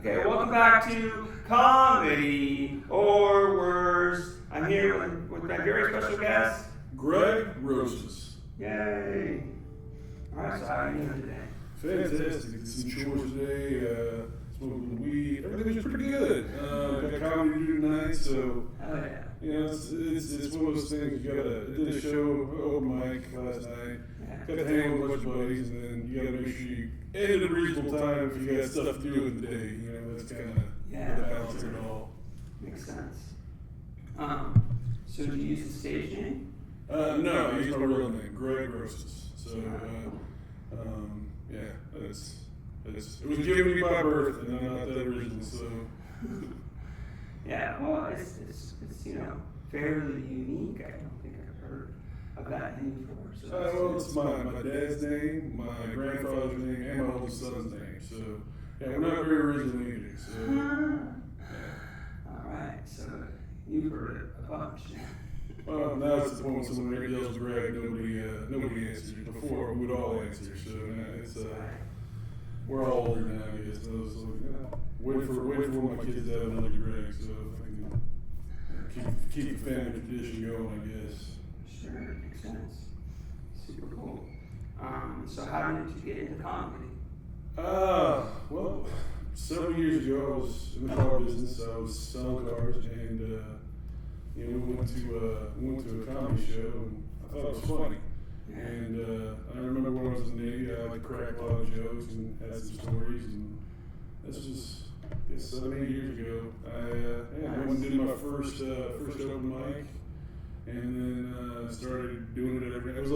Okay, welcome back to Comedy or Worse. I'm here with my very special guest, Greg Rosas. Yay! Alright, so how are you doing today? Fantastic. Did some chores today, smoked a little weed. Everything was pretty good. Got comedy to do tonight, so Oh yeah. you know, it's one of those things. You gotta did a show, open mic last night. Got to hang with a bunch of buddies, and then you gotta make sure you end at a reasonable time if you got stuff to do in the day. You know, that's kind of the balance of it all. Makes sense. So do you use the stage name? No, I use my real name, Greg Rosas. So, yeah, it was given to me by birth, and I'm not that original, so. Yeah, well, it's fairly unique. I don't think I've heard of that name before. So Well, it's my dad's name, my grandfather's name, and my oldest son's name. So, yeah, we're not very original either. So, all right, so you've heard it a bunch. well, now it's the point when someone yells Greg, nobody answers. Before, we would all answer. So, now it's we're all older now, I guess. So, wait for when my kids have another Greg, so I can keep the family tradition going, I guess. Sure, makes sense. Super cool. So how did you get into comedy? Well, several years ago, I was in the car business. I was selling cars, and we went to a comedy show, and I thought it was funny. And I remember when I was in the Navy, I liked to crack a lot of jokes and had some stories. And this was, I guess, 7-8 years ago. I went and did my first open mic, and then started doing it every. It was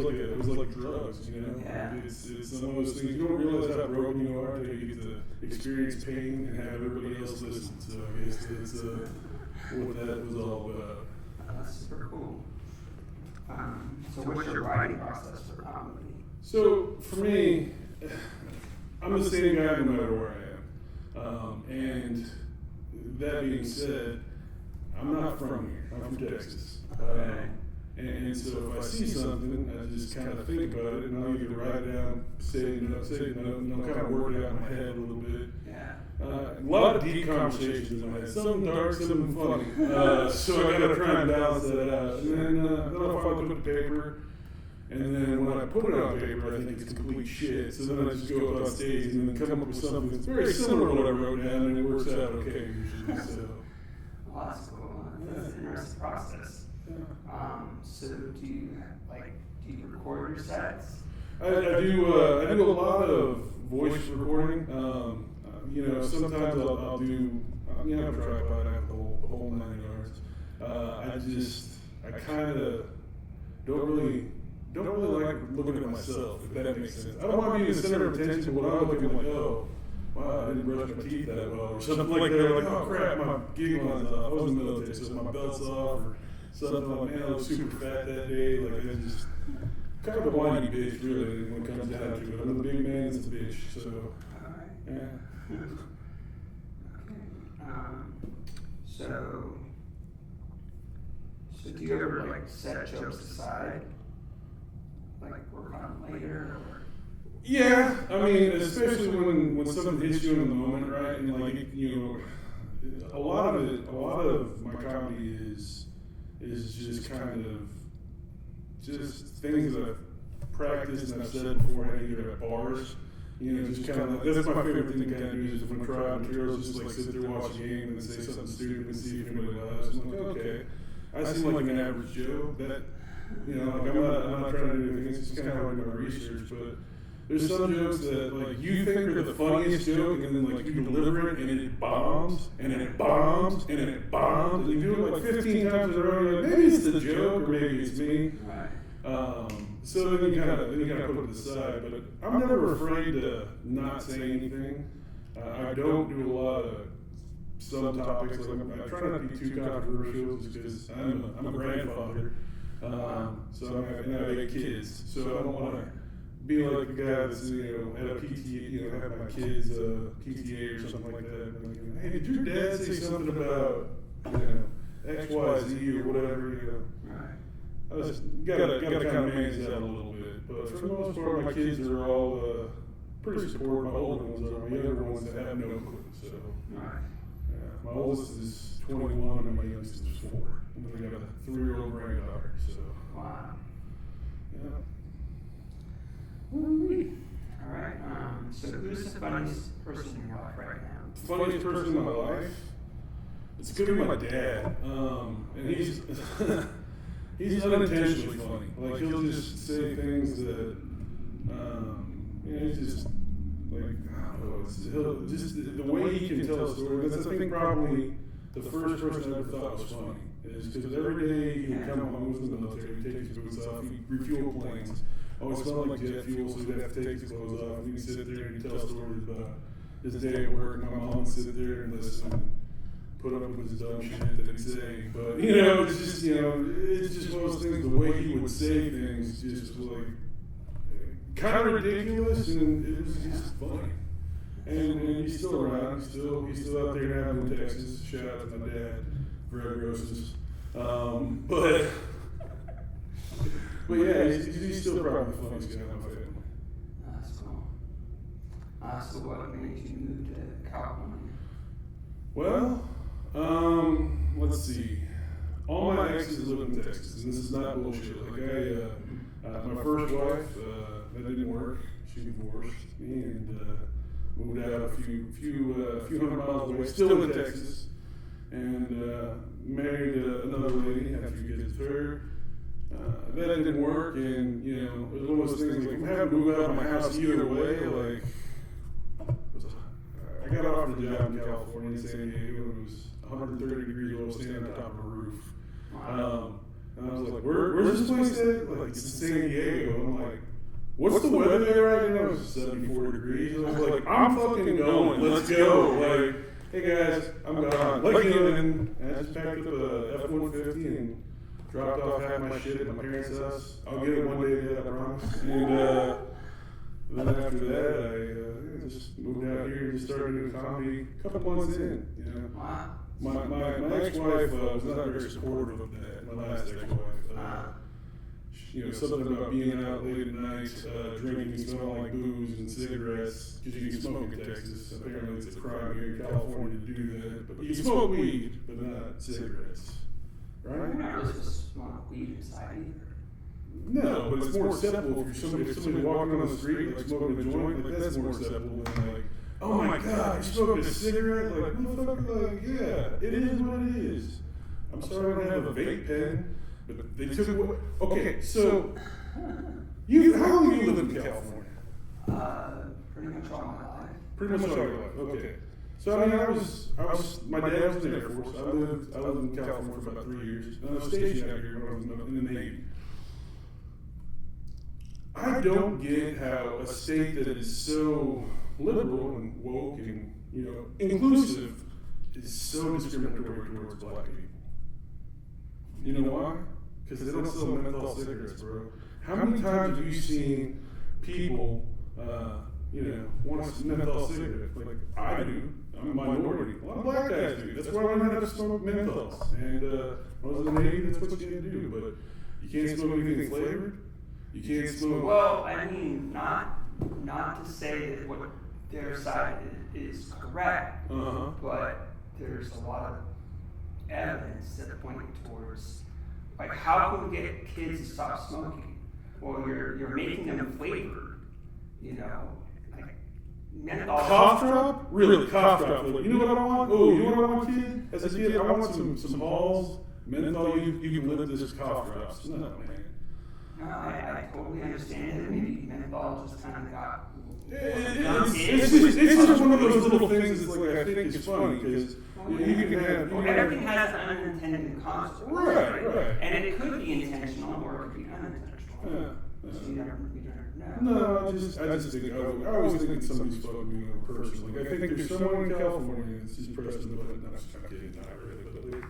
like drugs, you know. Yeah. It's one of those things you don't realize how broken you are until you get to experience pain and have everybody else listen. So I guess it's what that was all about. That's super cool. So what's your writing process for comedy? So for me, I'm the same guy no matter where I am. And that being said, I'm not from here. I'm from Texas. And so if I see something, I just kind of think about it, and I'll either write it down, say it, and I'll kind of work it out in my head a little bit. Yeah. A lot of deep conversations in my head, some dark, some funny. So I got to try and balance that out. And then I'll finally put it to paper. And then when I put it on paper, I think it's complete shit. So then I just go up on stage and then come up with something that's very similar to what I wrote down, and it works out okay usually. So. Well, that's cool. That's an interesting process. So do you record your sets? I do a lot of voice recording. Sometimes I'll do. I have a tripod. I have the whole 9 yards. I kind of don't really like looking at myself, if that makes sense. I don't want to be the center of attention, but I'm looking like, oh, wow, I didn't brush my teeth that well, or something like that. Like, oh crap, my gig line's off. I was in the military, so my belt's off, or something like, man, I was super fat that day. Like, I just kind of a whiny bitch, really, when it comes down to it. I'm the big man, it's a bitch, so. All right. Yeah. Okay. So do you ever set jokes aside, work on them later, or? Yeah, I mean, especially when something hits you in the moment, right? And a lot of my comedy is just kind of just things that I've practiced and I've said beforehand, either at bars. Just kind of, that's my favorite thing to kind of do is when I try out materials, just sit there, watch a game, and then say something stupid and see if anybody laughs. I'm like, okay, I seem like an average Joe. That, I'm not trying to do anything. It's just kind of how I do my research. But there's some jokes that you think are the funniest joke, and then you deliver it, and it bombs, and then it bombs, and then it bombs. And you do it 15 times in a row. You're like, maybe it's the joke, or maybe it's me. Right. So then you kind of put it aside, but I'm never afraid to not say anything. I don't do a lot of some topics. I try not to be too controversial, just because I'm a grandfather. So I have 8 kids, so I don't want to be like the guy that's at a PTA, have my kids PTA or something like that. Like, hey, did your dad say something about X, Y, Z or whatever? Right. I just gotta kind of manage that a little bit. But for the most part, my kids are all pretty supportive. My older ones are. My younger ones that have no clue. So, Right. yeah, my oldest is 21 and my youngest is 4. And then I got a 3-year-old granddaughter. So, Wow. yeah. All right. So who's the funniest person in your life right now? Funniest person in my life? It's gonna be my dad. And he's he's unintentionally funny. Like he'll just say things that he's just like I don't know. He'll just the way he can tell a story. That's I think probably the first person I ever thought was funny. Is because every day he'd come home, he was in the military, he'd take his boots off, he'd refuel planes. Always smelled like jet fuel, so he'd have to take his clothes off. He'd sit there and he'd tell stories about his day at work, and my mom would sit there and listen and put up with his dumb shit that he'd say. But, it's just, it's just one of those things, the way he would say things just was like, kind of ridiculous, and it was just funny. And he's still around, he's still out there now in Texas. Shout out to my dad, Greg Rosas. But yeah, he's still probably the funniest guy in my family. That's cool. So what made you move to California? Well, let's see. All my exes live in Texas, and this is not bullshit. Like my first wife, that didn't work. She divorced me and moved out a few hundred miles away, still in Texas, and married another lady, had a few kids with her. That didn't work, and it was one of those things like I'm having to move out of my house either way. Like I got offered a job in California, in San Diego, and it was 130 degrees. I was standing on top of a roof, and I was like, "Where's this place at?" Like it's in San Diego. I'm like, "What's the weather there right now?" It was 74 degrees. I was like, "I'm fucking going. Let's go!" Like, hey guys, I'm gone. And I just packed up a F-150 and dropped off half my shit at my parents' house. I'll get it one day, Dad, I promise. And then after that, I just moved out here and just started doing comedy a couple months in. Wow. My ex-wife was not very supportive of that. My last ex-wife. Something about being out late at night, drinking, smelling like booze and cigarettes, because you can smoke in Texas. Apparently, it's a crime here in California to do that. But you can smoke weed, but not cigarettes. Right? You're not really supposed to smoke weed inside either. No, but it's more acceptable if somebody walking on the street like smoking a joint. Like that's more acceptable than like, oh my God, you smoking a cigarette? Like motherfucker, like yeah, it is what it is. I'm sorry I don't have a vape pen, but they took away. Okay, so how long have you lived in California? Pretty much all my life. Pretty much all your life. Okay. So I mean, I was. My dad was in the Air Force. I lived in California for about 3 years. And I was stationed out here when I was in the Navy. I don't get how a state that is so liberal and woke and inclusive is so discriminatory towards black people. You know why? Because they don't sell menthol cigarettes, bro. How many times have you seen people, want a menthol cigarette? Like I do. I'm a minority. A lot of black guys do. That's why I learned how to smoke menthols. And when I was in the Navy, that's what you had to do. But you can't smoke anything flavored. You can't smoke. Well, I mean, not to say that what their side is correct, but there's a lot of evidence that point towards, like, how can we get kids to stop smoking? Well, you're making them flavored, like menthol. Cough drop? Really, cough drop. You know what I want? Oh, you know what I want, kid? As a kid, I want some balls, menthol. You can live this cough drops. No, man. No, I totally understand it. Maybe menthol just kind of got. It's just one of those little things that's like I think is funny because you can have. Everything has an unintended consequence. Right. And it could be intentional or it could be unintentional. You never know. No, I just think I always think somebody's fucking personally. I think there's someone in California that's just pressing the button. I'm kidding, not really, but.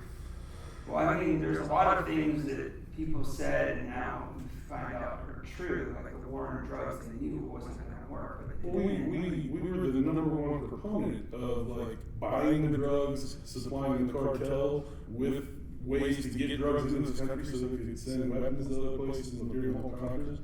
Well, I mean, there's a lot of things that people said and now we find out are true, like the war on drugs. They knew it wasn't going to work, but it didn't. We were the number one proponent of like buying the drugs, supplying the cartel with ways to get drugs into this country so they could send weapons to other places and imperial countries.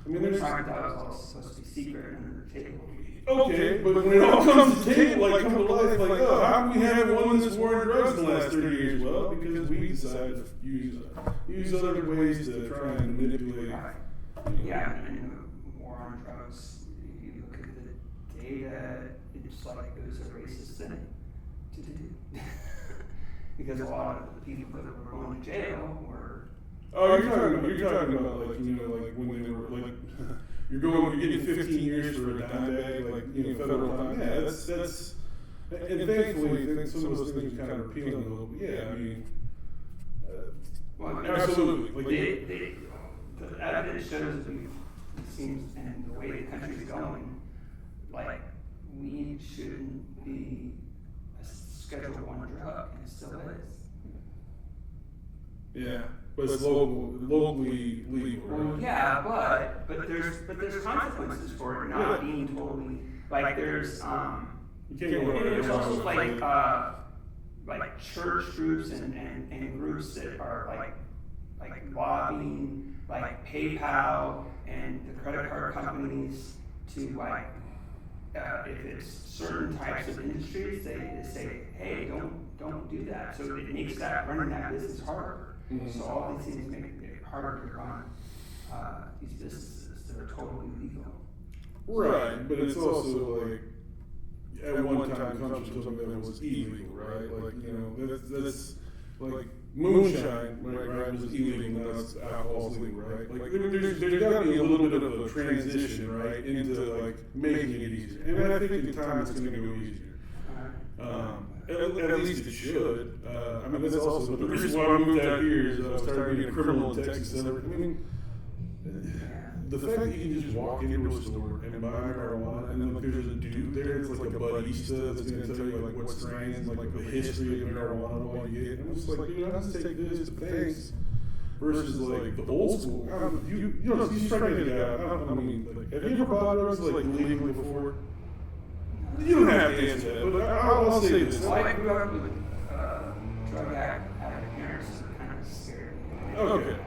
I mean, there's. That was all supposed to be secret under the table. Okay, but when it all comes to the table, like come to life, like, oh, how come we haven't won this war on drugs in the last 30 years? Well, because we decided to use other ways to try and manipulate. Right. Yeah, and the war on drugs, you look at the data, it's like it was a racist thing to do. Because a lot of the people that were going to jail were. Oh, you're talking about like, you know, like when they were like, you're getting 15 years for a dime bag, like, you know, federal time. Yeah, that's, and thankfully, some of those things are kind of appealing a little bit. Yeah, I mean, absolutely. Like, the evidence shows that it seems, and the way the country's going, like, weed shouldn't be a Schedule I drug, and it still is. Yeah, but it's locally legal. Right? Well, yeah, but there's consequences for it not being totally, like there's there's also like church groups and groups that are like lobbying like PayPal and the credit card companies to like if it's certain types of industries, they say, hey, don't do that. So it makes running that business harder. Mm-hmm. So all these things make it harder to run these businesses that are totally legal. Right, but it's also like at one time comes from something that was illegal, right? Like, you know, that's like moonshine, right, was illegal, now it's alcohol's legal, right? Like there's got to be a little bit of a transition, right, into like making it easier. And I think in time it's going to go easier. At least it should. I mean, that's also the reason why I moved out here is I started being a criminal in Texas and everything. I mean, the fact that you can just walk into a store and buy marijuana, and then like there's a dude there that's like a barista that's going to tell you like what strains, like the history of marijuana, what you get. And I'm just like, dude, I'll just take this, thanks. Versus like the old school. You strike it out. I mean, like, have you ever bought drugs like illegally before? You don't have to answer that, but I'll say this. Well, I grew up with drug addict parents that kind of scared me. Okay.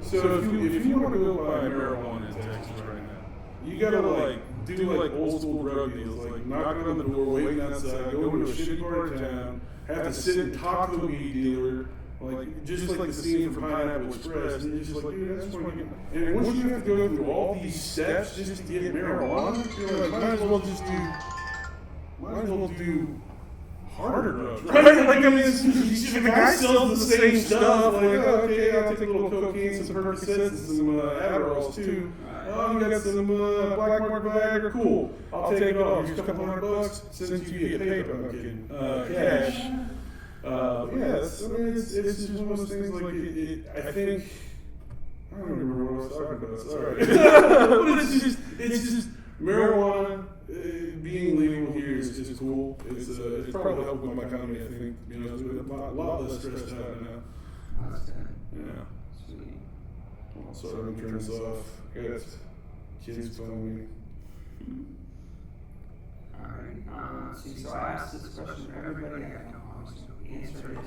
So if you want to go buy marijuana in Texas right now, you gotta like do like old school drug deals, like knocking on the door, waiting outside, go into a shitty part of town, have to sit and talk to the weed dealer, like just like the scene from Pineapple Express, and you're just like, dude, that's what you. And once you have to go through all these steps just to get marijuana, you're like, might as well do harder drugs, right? Like, I mean, the guy sells the same stuff. Like, oh, okay, I'll take a little cocaine, some Percocets, and some Adderalls too. Oh, you got some black market Viagra? Cool. I'll take it all. Here's a couple $100. Send it to you via PayPal. I'm kidding. Cash. Yes, I mean, it's just one of those things. Like, I think I don't remember what I was talking about. Sorry, but it's just marijuana. Being legal here is cool. It's probably helped with my economy. I think, you know, it's a lot less stressed out now. That's good. Yeah. Sweet. Well, so I'm gonna turn this off. I got kids calling me. Alright, see, so I asked this question to everybody. I don't know the answer is,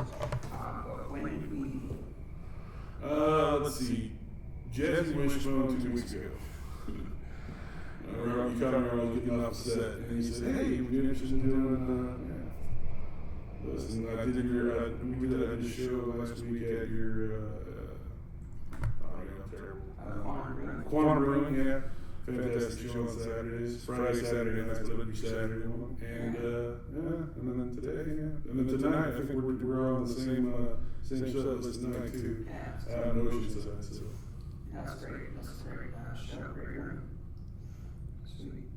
but when did we? Let's see. Jesse Wishbone 2 weeks ago. You kind of remember getting off the set, and he said, "Hey, would you be interested in doing?" Listen, I did we did a show last week at your Quantum Room, yeah. Fantastic show on Saturdays, Friday, Saturday nights, but every Saturday one, and then today, and then tonight I think we're on the same show list tonight too. Out in Oceanside, so. That's great. That's a great show. Great room. Sweet.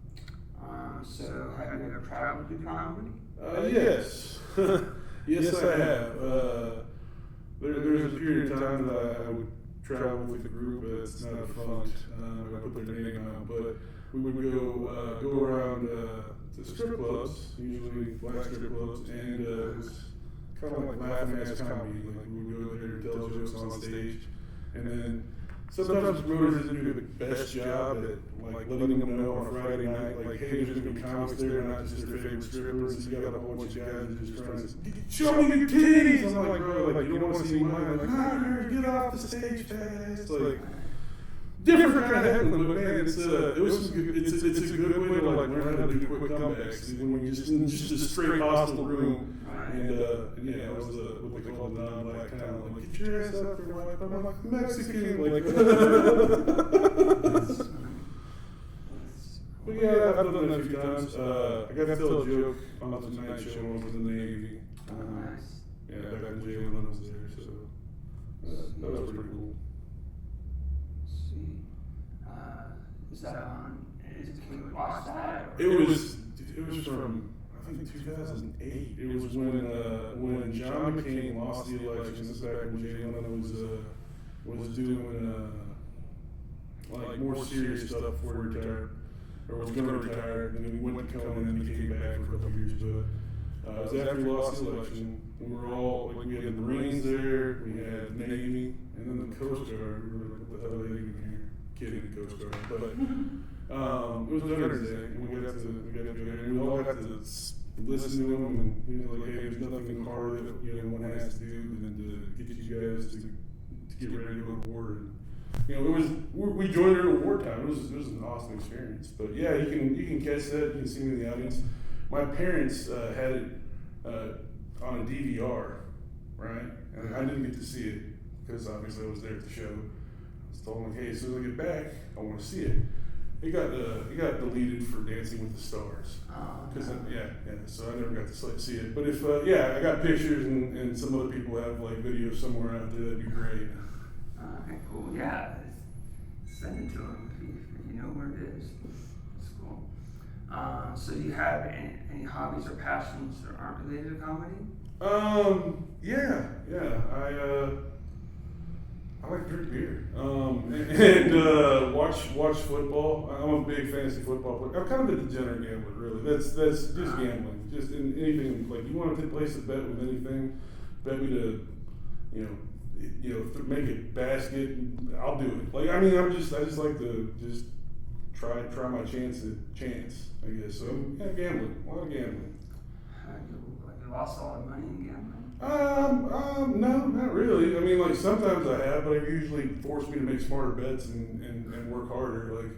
So have you ever traveled to do comedy? Yes. Yes, I have. There's a period of time that I would travel with the group, but it's not a front. I put their name out, but we would go around to strip clubs, usually black strip clubs, and it was kind of like laughing ass comedy. Like we would go there and tell jokes on stage, and then sometimes promoters didn't do the best job at like letting them know on Friday night, like, hey, there's gonna be comics there, not just their favorite strippers. You got a whole bunch of guys that just trying to show me your titties. I'm like, bro, like you don't want to see mine. Like, nah, get off the stage, fast. Like, different kind of heckling, but man, it's a good way to like learn how to do quick comebacks when you're just a straight hostile room. And yeah, it was what they call the non-black talent. Like, get your ass up for white. I'm like Mexican, like. But yeah, I've done that a few times. I got to tell a joke on the Tonight Show when I was in the Navy. Nice. Yeah, back in jail when I was there, so that was pretty cool. See, is that on? Can we watch that? It was from I think 2008. It was when John McCain lost the election. This is back when Jay Leno was doing like more serious stuff before he retired, or was going to retire, and then he went to Conan and then he came back for a couple of years. But it was after he lost the election. We were all like, we had the Marines there, we had the Navy, and then the Coast Guard. We were like, what the hell are they doing here? Kidding, the Coast Guard, but it was Veterans Day, and we got to go there, and we all got to listen to him, and he was like, hey, there's nothing hard that one has to do than to get you guys to get ready to go to war. And, we joined during wartime. It was an awesome experience. But yeah, you can catch that. You can see me in the audience. My parents had it on a DVR, right? And I didn't get to see it because obviously I was there at the show. I was told like, hey, as soon as I get back, I want to see it. It got deleted for Dancing with the Stars. Because so I never got to see it. But if I got pictures and some other people have like videos somewhere out there, that'd be great. Okay, cool. Yeah, send it to them if you know where it is. It's cool. So do you have any hobbies or passions that aren't related to comedy? Yeah. I like to drink beer and watch football. I'm a big fantasy football player. I'm kind of a degenerate gambler, really. That's just gambling. Just in anything, like you want to place a bet with anything, bet me to, make a basket. I'll do it. Like I just like to just try my chance, I guess. So yeah, gambling, a lot of gambling. You lost all the money in gambling? No, not really. I mean, like sometimes I have, but it usually forced me to make smarter bets and work harder. Like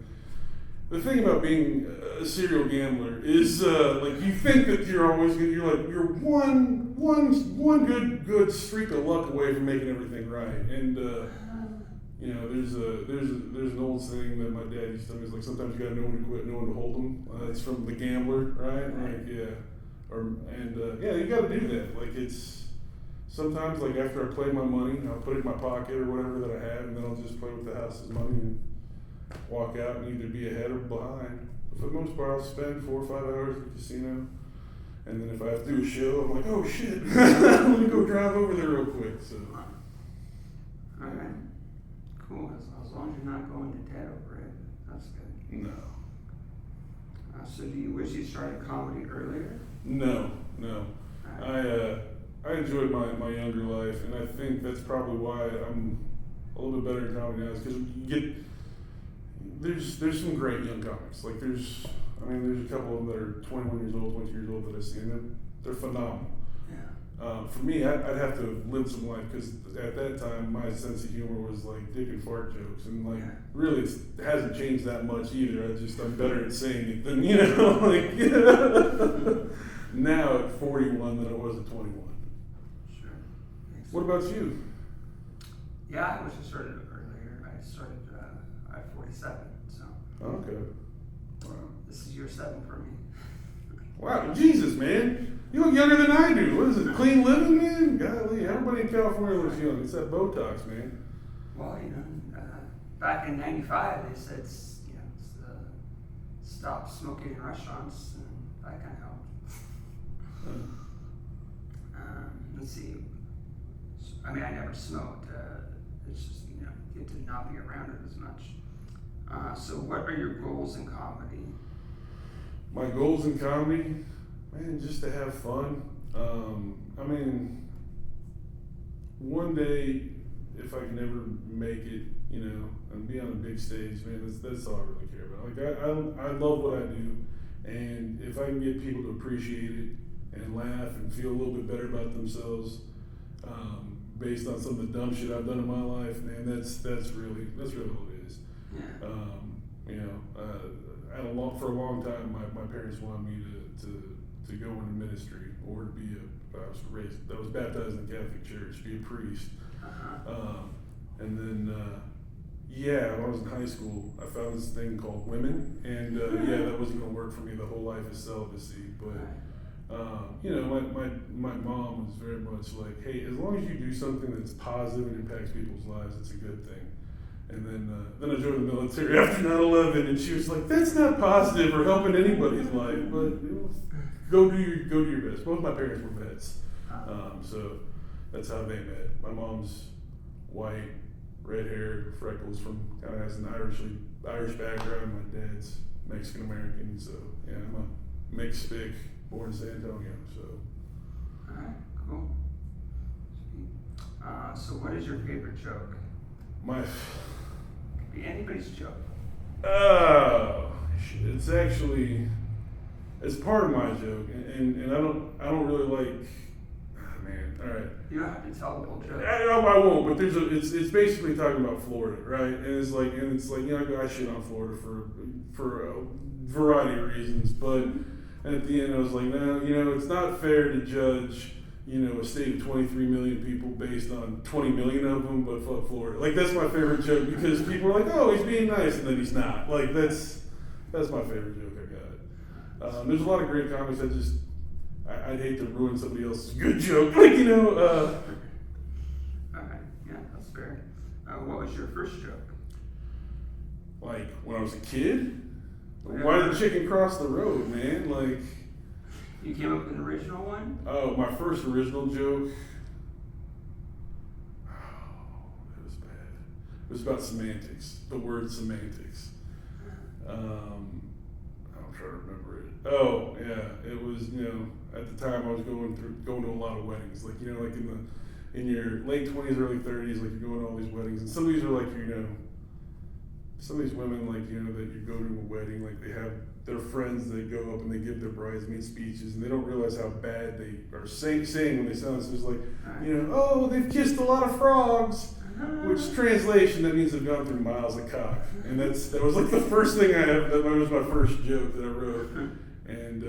the thing about being a serial gambler is like you think that you're always good. You're one good streak of luck away from making everything right. And there's an old saying that my dad used to tell me is like sometimes you gotta know when to quit, know when to hold them. It's from The Gambler, right? Like you gotta do that. Like it's. Sometimes, like after I play my money, I'll put it in my pocket or whatever that I have, and then I'll just play with the house's money and walk out and either be ahead or behind. But for the most part, I'll spend 4 or 5 hours at the casino, and then if I have to do a show, I'm like, oh shit, let me go drive over there real quick. So. All right, cool. As long as you're not going to debt over it, that's good. No. So do you wish you started comedy earlier? No. I enjoyed my younger life, and I think that's probably why I'm a little bit better in comedy now. Is because there's some great young comics. Like there's a couple of them that are 21 years old, 22 years old that I've seen them. They're phenomenal. Yeah. For me, I'd have to live some life because at that time my sense of humor was like dick and fart jokes, and like really it hasn't changed that much either. I'm better at saying it than now at 41 than I was at 21. What about you? Yeah, I wish I started earlier. I started at 47, so. Okay. Wow. This is year 7 for me. Wow, Jesus, man. You look younger than I do. What is it, clean living, man? Golly, everybody in California looks young. It's that Botox, man. Well, back in 95, they said, stop smoking in restaurants, and that kind of helped. Let's see. I never smoked. It's just, get to not be around it as much. So what are your goals in comedy? My goals in comedy? Man, just to have fun. One day, if I can ever make it, and be on a big stage, man, that's all I really care about. Like, I love what I do, and if I can get people to appreciate it and laugh and feel a little bit better about themselves, based on some of the dumb shit I've done in my life, man, that's really all it is. Yeah. For a long time, my parents wanted me to go into ministry or to be I was baptized in the Catholic Church, be a priest. And then, when I was in high school, I found this thing called women, and that wasn't going to work for me. The whole life is celibacy, but my mom was very much like, hey, as long as you do something that's positive and impacts people's lives, it's a good thing. And then I joined the military after 9/11, and she was like, that's not positive or helping anybody's life, but go do your best. Both my parents were vets, so that's how they met. My mom's white, red hair, freckles, kind of has an Irish background. My dad's Mexican American, so yeah, I'm a mixed spick, born in San Antonio. So. All right, cool. So what is your favorite joke? Could be anybody's joke. It's part of my joke, and I don't really like. Man, all right. You don't have to tell the whole joke. I won't. But it's basically talking about Florida, right? And it's like I shit on Florida for a variety of reasons, but at the end I was like, no, it's not fair to judge, a state of 23 million people based on 20 million of them, but fuck Florida. Like, that's my favorite joke, because people are like, oh, he's being nice, and then he's not. Like, that's my favorite joke I got. There's a lot of great comics I'd hate to ruin somebody else's good joke. Like, All right, yeah, that's fair. What was your first joke? Like, when I was a kid? Why did the chicken cross the road, man? Like... You came up with an original one? Oh, my first original joke? Oh, it was bad. It was about semantics. The word semantics. I'm trying to remember it. Oh, yeah. It was, at the time I was going to a lot of weddings. Like, like in your late 20s, early 30s, like, you're going to all these weddings. And some of these are like, some of these women, like, that you go to a wedding, like, they have their friends that go up and they give their bridesmaid speeches, and they don't realize how bad they are saying when they sound. So it's like, oh, they've kissed a lot of frogs, which translation, that means they've gone through miles of cock. And that was like the first thing that was my first joke that I wrote. And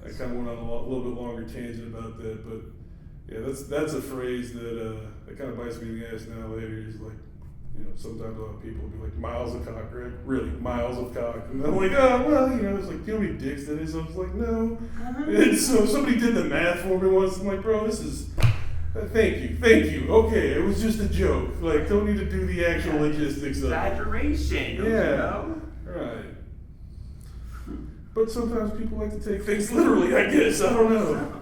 I kind of went on a little bit longer tangent about that, but yeah, that's a phrase that kind of bites me in the ass now later. Is like, sometimes a lot of people will be like, miles of cock, right? Really, miles of cock. And I'm like, oh, well, it's like, do you know how many dicks that is? I was like, no. And so somebody did the math for me once. I'm like, bro, this is, thank you. Okay, it was just a joke. Like, don't need to do the actual logistics of it. Exaggeration, don't you know? Right. But sometimes people like to take things literally, I guess. I don't know.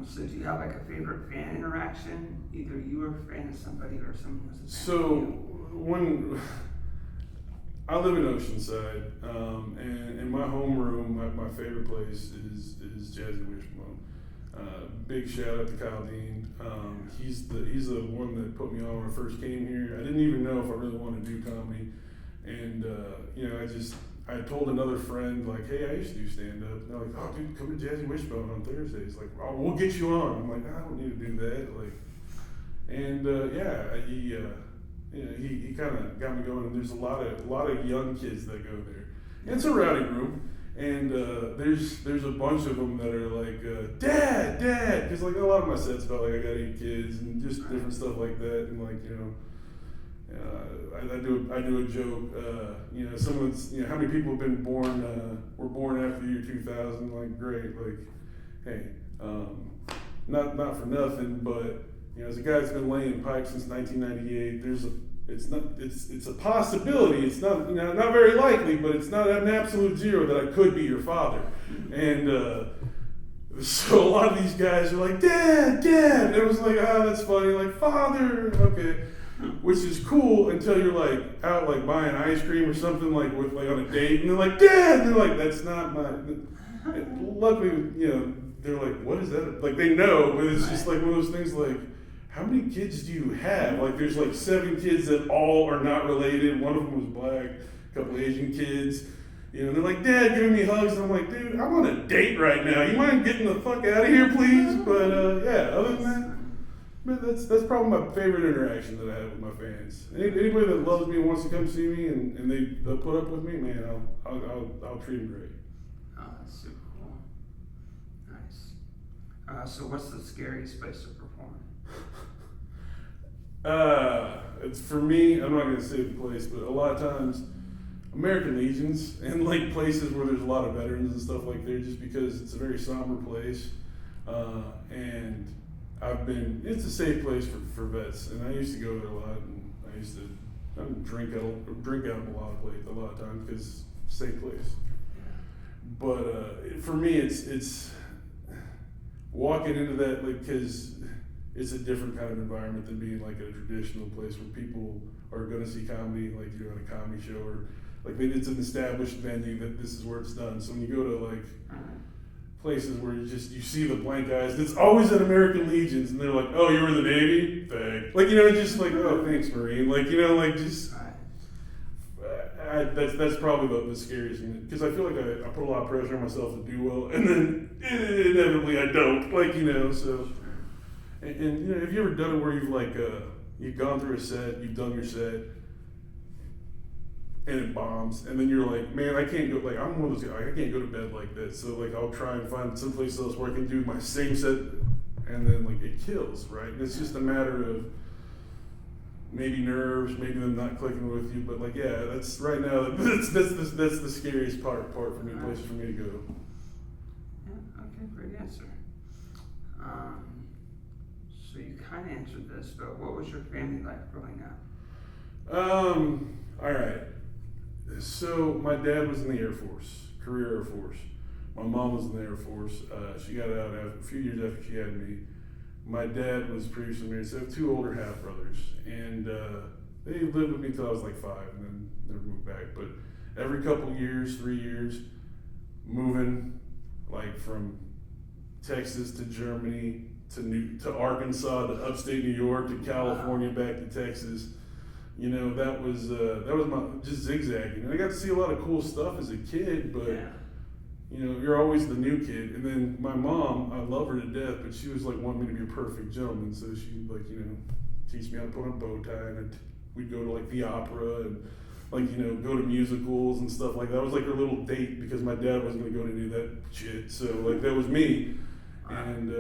So do you have like a favorite fan interaction? Either you were a fan of somebody or someone was a fan So of you? when I live in Oceanside, and my homeroom, my favorite place is Jazzy Wishbone. Big shout out to Kyle Dean. He's the one that put me on when I first came here. I didn't even know if I really wanted to do comedy, and I told another friend, like, hey, I used to do stand-up. And they're like, oh, dude, come to Jazzy Wishbone on Thursdays. Like, oh, we'll get you on. I'm like, I don't need to do that. Like, and he kind of got me going. And there's a lot of young kids that go there. And it's a rowdy room. And there's a bunch of them that are like, Dad, because like a lot of my sets about like I got 8 kids and just different stuff like that. And like, I do a joke, someone's, how many people have been were born after the year 2000, like, great, like, hey, not for nothing, but, as a guy that's been laying pipe since 1998, it's a possibility, it's not, not very likely, but it's not an absolute zero that I could be your father, and, so a lot of these guys are like, Dad, and it was like, that's funny, like, father, okay. Which is cool until you're like out like buying ice cream or something like with like on a date, and they're like, Dad, and they're like, that's not my. And luckily, they're like, what is that? Like they know, but it's just like one of those things like, how many kids do you have? Like there's like 7 kids that all are not related. One of them was black, a couple Asian kids. And they're like, Dad, giving me hugs. And I'm like, dude, I'm on a date right now. You mind getting the fuck out of here, please? But yeah, other than that. But that's probably my favorite interaction that I have with my fans. Anybody that loves me and wants to come see me and they'll put up with me, man, I'll treat them great. Oh, that's super cool. Nice. So what's the scariest place to perform? It's for me. I'm not gonna say the place, but a lot of times, American Legions and like places where there's a lot of veterans and stuff like there, just because it's a very somber place, and it's a safe place for vets, and I used to go there a lot, and I used to drink out of a lot of times because it's a safe place. But for me, it's walking into that, like, because it's a different kind of environment than being like at a traditional place where people are going to see comedy, like you're on a comedy show, or like it's an established venue that this is where it's done. So when you go to like places where you see the blank eyes, it's always at American Legions, and they're like, "Oh, you were in the Navy? Thanks." Like, just like, "Oh, thanks, Marine." Like, like just. That's probably the scariest thing, because I feel like I put a lot of pressure on myself to do well, and then inevitably I don't. Like, so. And have you ever done it where you've gone through a set, you've done your set, and it bombs, and then you're like, man, I can't go, like, I'm one of those guys, I can't go to bed like this, so like I'll try and find someplace else where I can do my same set, and then like it kills, right? And it's just a matter of maybe nerves, maybe them not clicking with you, but like, yeah, that's right now, that's the scariest part for me, places for me to go. Yeah, okay, great answer. So you kind of answered this, but what was your family life growing up? All right. So my dad was in the Air Force, career Air Force. My mom was in the Air Force. She got out a few years after she had me. My dad was previously married, so I have two older half brothers, and they lived with me until I was like 5, and then never moved back. But every couple years, 3 years, moving like from Texas to Germany to Arkansas to upstate New York to California back to Texas. That was my just zigzagging. And I got to see a lot of cool stuff as a kid, but you're always the new kid. And then my mom, I love her to death, but she was like wanting me to be a perfect gentleman, so she like teach me how to put on a bow tie, and we'd go to like the opera and like go to musicals and stuff like that. It was like her little date, because my dad wasn't going to go to any of that shit, so like that was me. And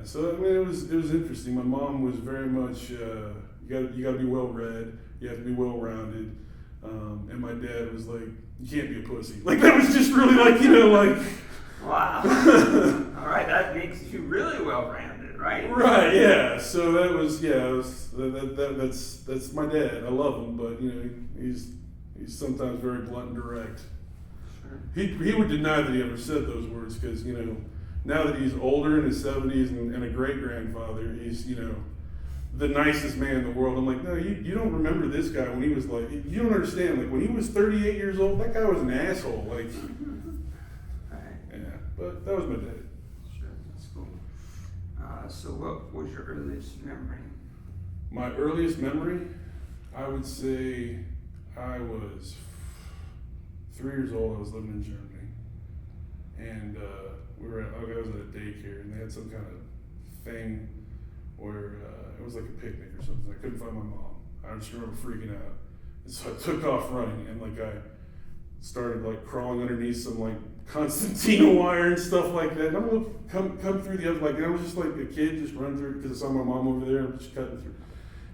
so I mean it was interesting. My mom was very much you got to be well read, you have to be well rounded, and my dad was like, you can't be a pussy. Like that was just really like like. Wow. All right, that makes you really well rounded, right? Right. Yeah. So that was that's my dad. I love him, but he's sometimes very blunt and direct. Sure. He would deny that he ever said those words, because now that he's older in his 70s and a great grandfather, he's the nicest man in the world. I'm like, no, you don't remember this guy when he was like, you don't understand. Like when he was 38 years old, that guy was an asshole. Like, yeah. But that was my dad. Sure, that's cool. So what was your earliest memory? My earliest memory, I would say I was 3 years old. I was living in Germany, and I was at a daycare, and they had some kind of thing where it was like a picnic or something. I couldn't find my mom. I just remember freaking out, and so I took off running, and like I started like crawling underneath some like concertina wire and stuff like that. And I'm gonna come through the other, like, and I was just like a kid just running through, because I saw my mom over there, and I'm just cutting through.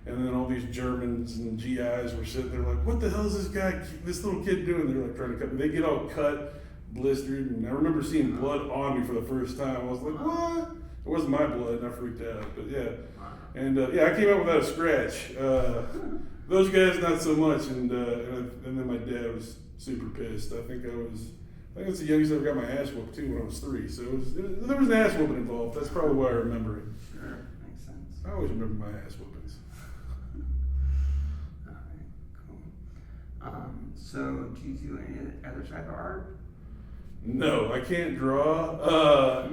And then all these Germans and GIs were sitting there like, what the hell is this little kid doing? They're like trying to cut me. They get all cut, blistered, and I remember seeing blood on me for the first time. I was like, what? It wasn't my blood, and I freaked out. But yeah, and I came out without a scratch. Those guys not so much, and then my dad was super pissed. I think it's the youngest I ever got my ass whooped too when I was 3. So there was an ass whooping involved. That's probably why I remember it. Sure, makes sense. I always remember my ass whoopings. All right, cool. So do you do any other type of art? No, I can't draw.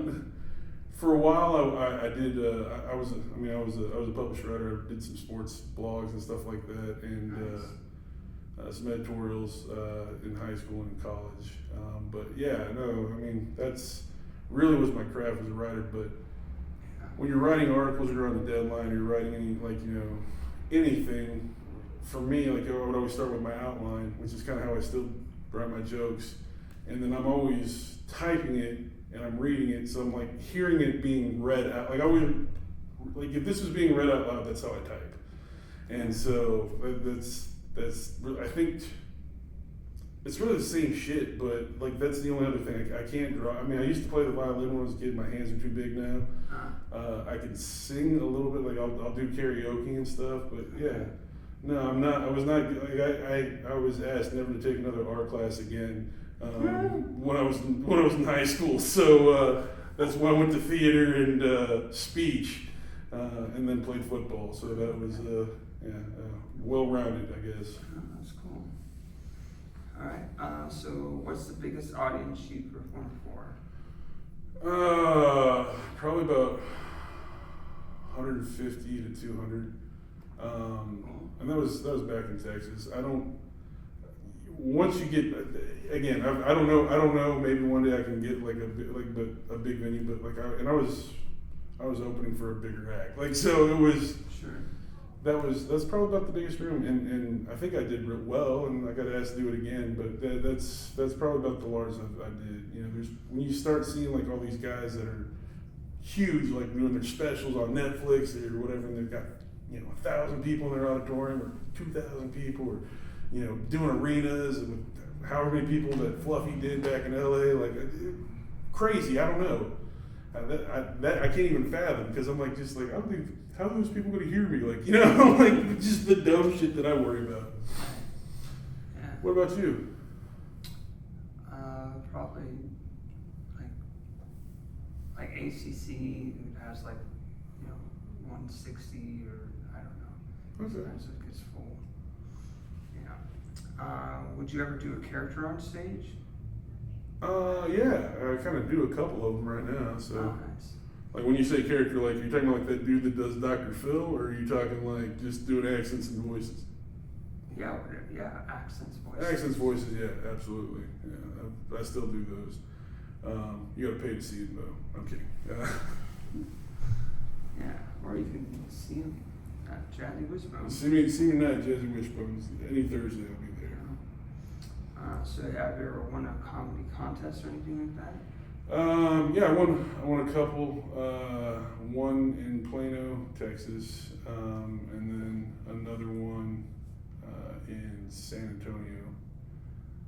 For a while, I did. I was a published writer. I did some sports blogs and stuff like that, and some editorials in high school and in college. But yeah, no, I mean that's really was my craft as a writer. But when you're writing articles, you're on the deadline, or you're writing anything. For me, like I would always start with my outline, which is kind of how I still write my jokes, and then I'm always typing it and I'm reading it, so I'm like hearing it being read out. Like I would, like if this was being read out loud, that's how I type, and so that's I think it's really the same shit, but like that's the only other thing I can't draw. I mean, I used to play the violin when I was a kid. My hands are too big now. I can sing a little bit, like I'll do karaoke and stuff, but yeah. No, I'm not. I was not. Like I was asked never to take another art class again when I was in high school. So that's why I went to theater and speech, and then played football. So that was well-rounded, I guess. Oh, that's cool. All right. So what's the biggest audience you performed for? Probably about 150 to 200. And that was back in Texas. Once you get, again, I don't know, maybe one day I can get like a big venue, but like I was opening for a bigger act. Like, so it was, sure. That's probably about the biggest room, and I think I did well, and I got asked to do it again, but that's probably about the largest I did. You know, when you start seeing like all these guys that are huge, like doing their specials on Netflix or whatever, and they've got 1,000 people in their auditorium, or 2,000 people, or doing arenas and with however many people that Fluffy did back in LA, like crazy. I don't know. I can't even fathom, because I'm like, just like, I don't think, how are those people going to hear me? Like, like just the dumb shit that I worry about. Yeah. What about you? Probably like ACC has like 160, or I don't know. Okay. Sometimes it gets full. Yeah. Would you ever do a character on stage? Yeah, I kind of do a couple of them right now. So, oh, nice. Like when you say character, like you're talking about like that dude that does Dr. Phil, or are you talking like just doing accents and voices? Yeah, accents, voices. Accents, voices, yeah, absolutely. Yeah, I still do those. You got to pay to see them though. I'm kidding. Yeah, or you can see him at Jazzy Wishbone. See me not at Jazzy Wishbones. Any Thursday I'll be there. So have you ever won a comedy contest or anything like that? Yeah, I won a couple. One in Plano, Texas, and then another one in San Antonio.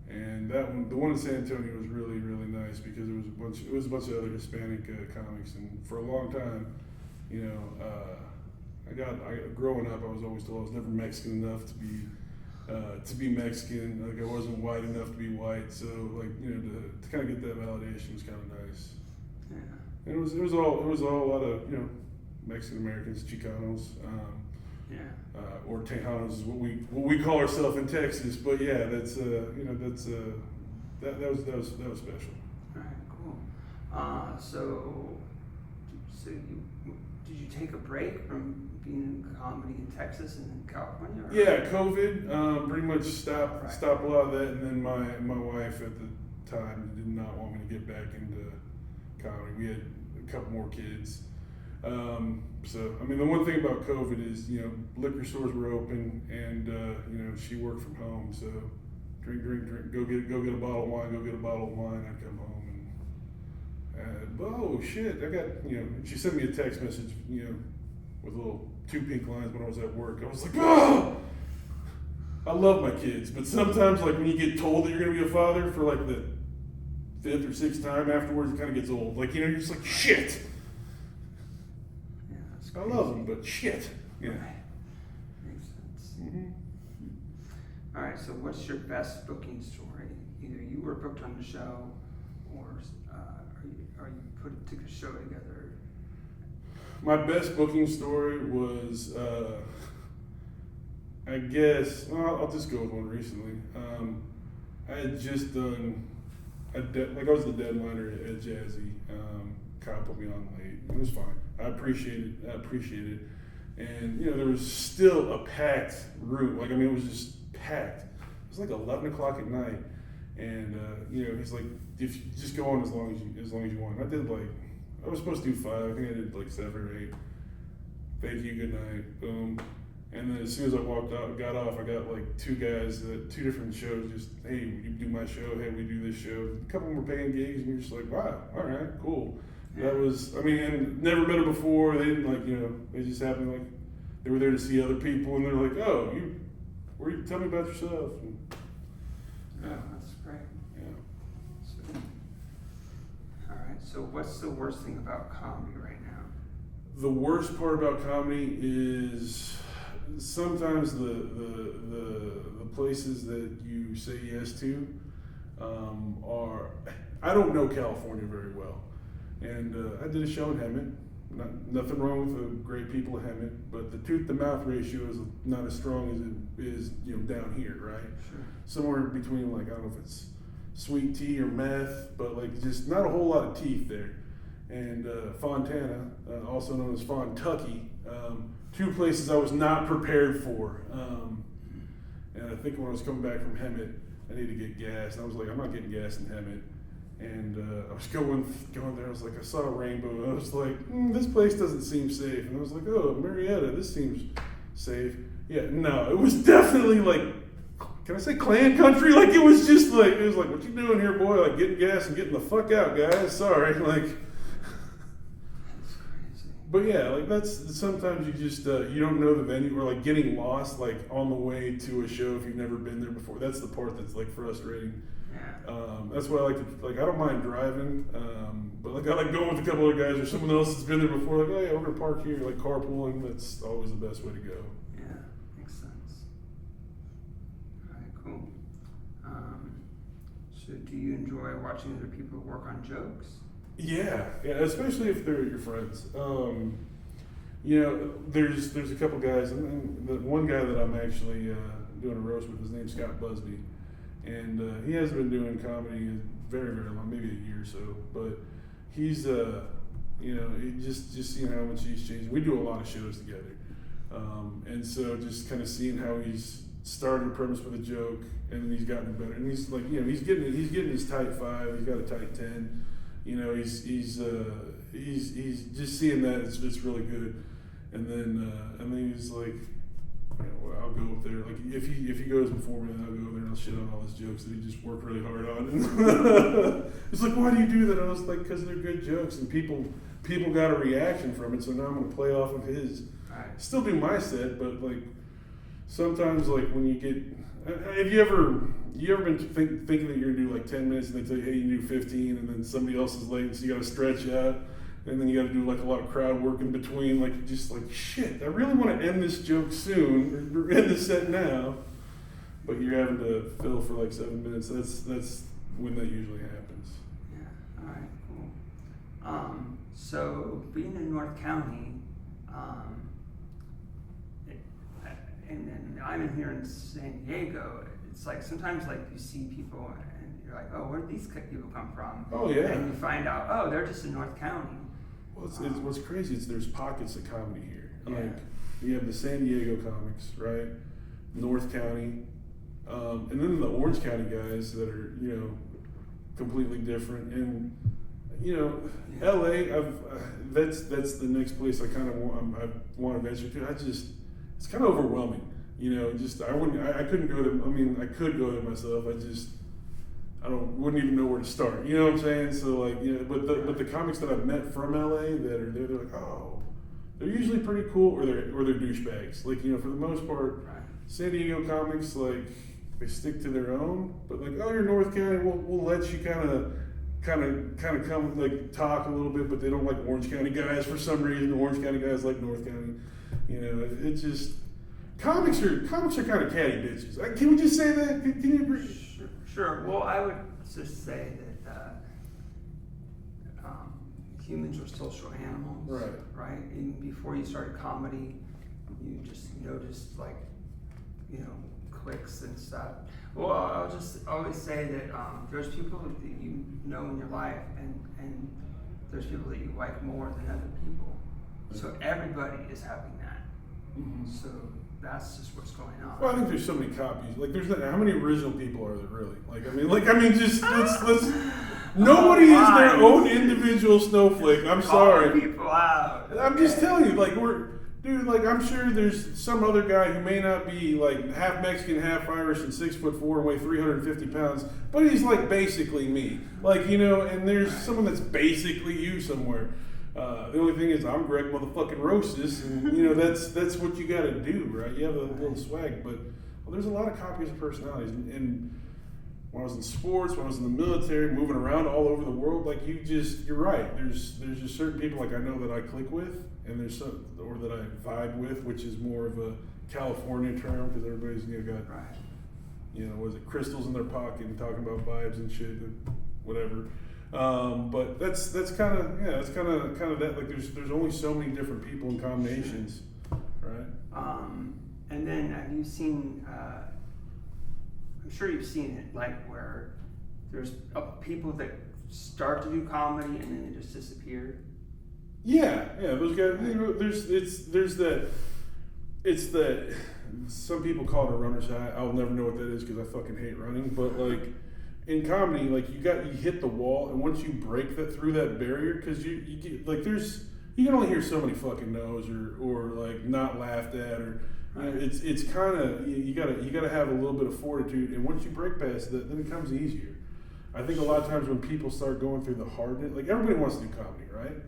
And the one in San Antonio was really, really nice, because it was a bunch of other Hispanic comics, and for a long time, growing up, I was always told I was never Mexican enough to be Mexican. Like I wasn't white enough to be white. So like to kind of get that validation was kind of nice. Yeah. And it was all a lot of Mexican Americans, Chicanos, or Tejanos is what we call ourselves in Texas. But yeah, that was special. All right, cool. So did you take a break from being in comedy in Texas and in California? Or? Yeah, COVID pretty much stopped a lot of that, and then my wife at the time did not want me to get back into comedy. We had a couple more kids. So I mean, the one thing about COVID is liquor stores were open, and she worked from home, so drink, go get a bottle of wine, I'd come home and oh shit, I got she sent me a text message with little 2 pink lines when I was at work. I was like, oh, I love my kids, but sometimes like when you get told that you're gonna be a father for like the 5th or 6th time afterwards, it kind of gets old. Like you're just like, shit. Yeah, that's I crazy. love them, but shit. Yeah. Right. Makes sense. Mm-hmm. All right, so what's your best booking story? Either you were booked on the show, or you took a show together. My best booking story was, I guess, well, I'll just go with one recently. I had just done, I was the deadliner at Jazzy. Kyle put me on late. It was fine. I appreciate it. And, there was still a packed room. Like, I mean, it was just packed. It was like 11 o'clock at night. And, he's like, if you just go on as long as you want. I did like I was supposed to do 5. I think I did like 7 or 8. Thank you, good night, boom. And then as soon as I got off, I got like 2 guys at 2 different shows. Just, hey, you do my show. Hey, we do this show. A couple of them were paying gigs, and you're just like, wow, all right, cool. That was, I mean, and never met them before. They didn't like, they just happened like they were there to see other people, and they're like, oh, tell me about yourself. And, yeah, that's great. Yeah. So, all right. So, what's the worst thing about comedy right now? The worst part about comedy is sometimes the places that you say yes to are. I don't know California very well, and I did a show in Hemet. Nothing wrong with the great people of Hemet, but the tooth to mouth ratio is not as strong as it is down here, right? Sure. Somewhere between like, I don't know if it's sweet tea or meth, but like just not a whole lot of teeth there. And Fontana, also known as Fontucky, 2 places I was not prepared for. And I think when I was coming back from Hemet, I needed to get gas. And I was like, I'm not getting gas in Hemet. And I was going there. I was like, I saw a rainbow. And I was like, this place doesn't seem safe. And I was like, oh, Marietta, this seems safe. Yeah, no, it was definitely like, can I say clan country? Like, it was like, what you doing here, boy? Like, getting gas and getting the fuck out, guys. Sorry, like. But yeah, like that's sometimes you just you don't know the venue, or like getting lost like on the way to a show if you've never been there before. That's the part that's like frustrating. Yeah. That's why I like to, like, I don't mind driving, but like I like going with a couple other guys or someone else that's been there before. Like, oh yeah, we're gonna park here. Like carpooling, that's always the best way to go. Yeah, makes sense. All right, cool. So do you enjoy watching other people work on jokes? Yeah, especially if they're your friends. There's a couple guys, and the one guy that I'm actually doing a roast with, his name's Scott Busby, and he hasn't been doing comedy very, very long, maybe a year or so, but he's, just seeing how much he's changed. We do a lot of shows together, and so just kind of seeing how he's started a premise with a joke, and then he's gotten better, and he's like, he's getting his tight 5, he's got a tight 10. He's just seeing that it's really good, and then he's like, I'll go up there. Like if he goes before me, then I'll go over there and I'll shit on all his jokes that he just worked really hard on. It's like, why do you do that? I was like, because they're good jokes and people got a reaction from it. So now I'm gonna play off of his. Right. Still do my set, but like sometimes like when you get, have you ever been thinking that you're gonna do like 10 minutes and they tell you, hey, you do 15, and then somebody else is late, so you gotta stretch out, and then you gotta do like a lot of crowd work in between, like you're just like, shit, I really want to end this joke soon, or end the set now, but you're having to fill for like 7 minutes. That's when that usually happens. Yeah. All right. Cool. So being in North County, and then I'm in here in San Diego. It's like sometimes like you see people and you're like, oh, where did these people come from? Oh yeah. And you find out, oh, they're just in North County. Well, it's what's crazy is there's pockets of comedy here. Yeah. Like you have the San Diego comics, right? North County, and then the Orange County guys that are completely different. And LA, that's the next place I kind of want to venture to. It's kind of overwhelming. I couldn't go there. I mean, I could go there myself. Wouldn't even know where to start. You know what I'm saying? So like, but the comics that I've met from LA that are there, they're like, oh, they're usually pretty cool, or they're douchebags. Like, for the most part, Right. San Diego comics, like, they stick to their own. But like, oh, you're North County, we'll let you kind of come like talk a little bit, but they don't like Orange County guys for some reason. Orange County guys like North County. It's just comics are kind of catty bitches. Can we just say that? Can you agree? Sure. Well, I would just say that humans are social animals. Right. Right. Even before you started comedy, you just noticed like, clicks and stuff. Well, I'll just always say that there's people that you know in your life, and there's people that you like more than other people. So everybody is having that. Mm-hmm. So that's just what's going on. Well, I think there's so many copies. Like, there's not, how many original people are there really? Just let's. Nobody is their own individual snowflake. I'm sorry. Calling people out. I'm just telling you, like dude, like I'm sure there's some other guy who may not be like half Mexican, half Irish, and 6'4" and weigh 350 pounds, but he's like basically me. Like, you know, and there's someone that's basically you somewhere. The only thing is I'm Greg motherfucking Rosas, and you know that's what you got to do, right? You have a little swag, but there's a lot of copies of personalities. And when I was in sports, when I was in the military, moving around all over the world, like you're right. There's just certain people like I know that I click with, and there's some or that I vibe with, which is more of a California term because everybody's got was it crystals in their pocket and talking about vibes and shit, and whatever. But that's kind of that. Like there's only so many different people and combinations, right? And then have you seen? I'm sure you've seen it, like where there's people that start to do comedy and then they just disappear. Yeah, those guys. You know, there's that. It's that some people call it a runner's high. I'll never know what that is because I fucking hate running. But like in comedy, like you hit the wall, and once you break through that barrier, because you get like you can only hear so many fucking no's or like not laughed at or. You know, it's kind of you gotta have a little bit of fortitude, and once you break past that, then it comes easier. I think a lot of times when people start going through the hardness, like everybody wants to do comedy, right?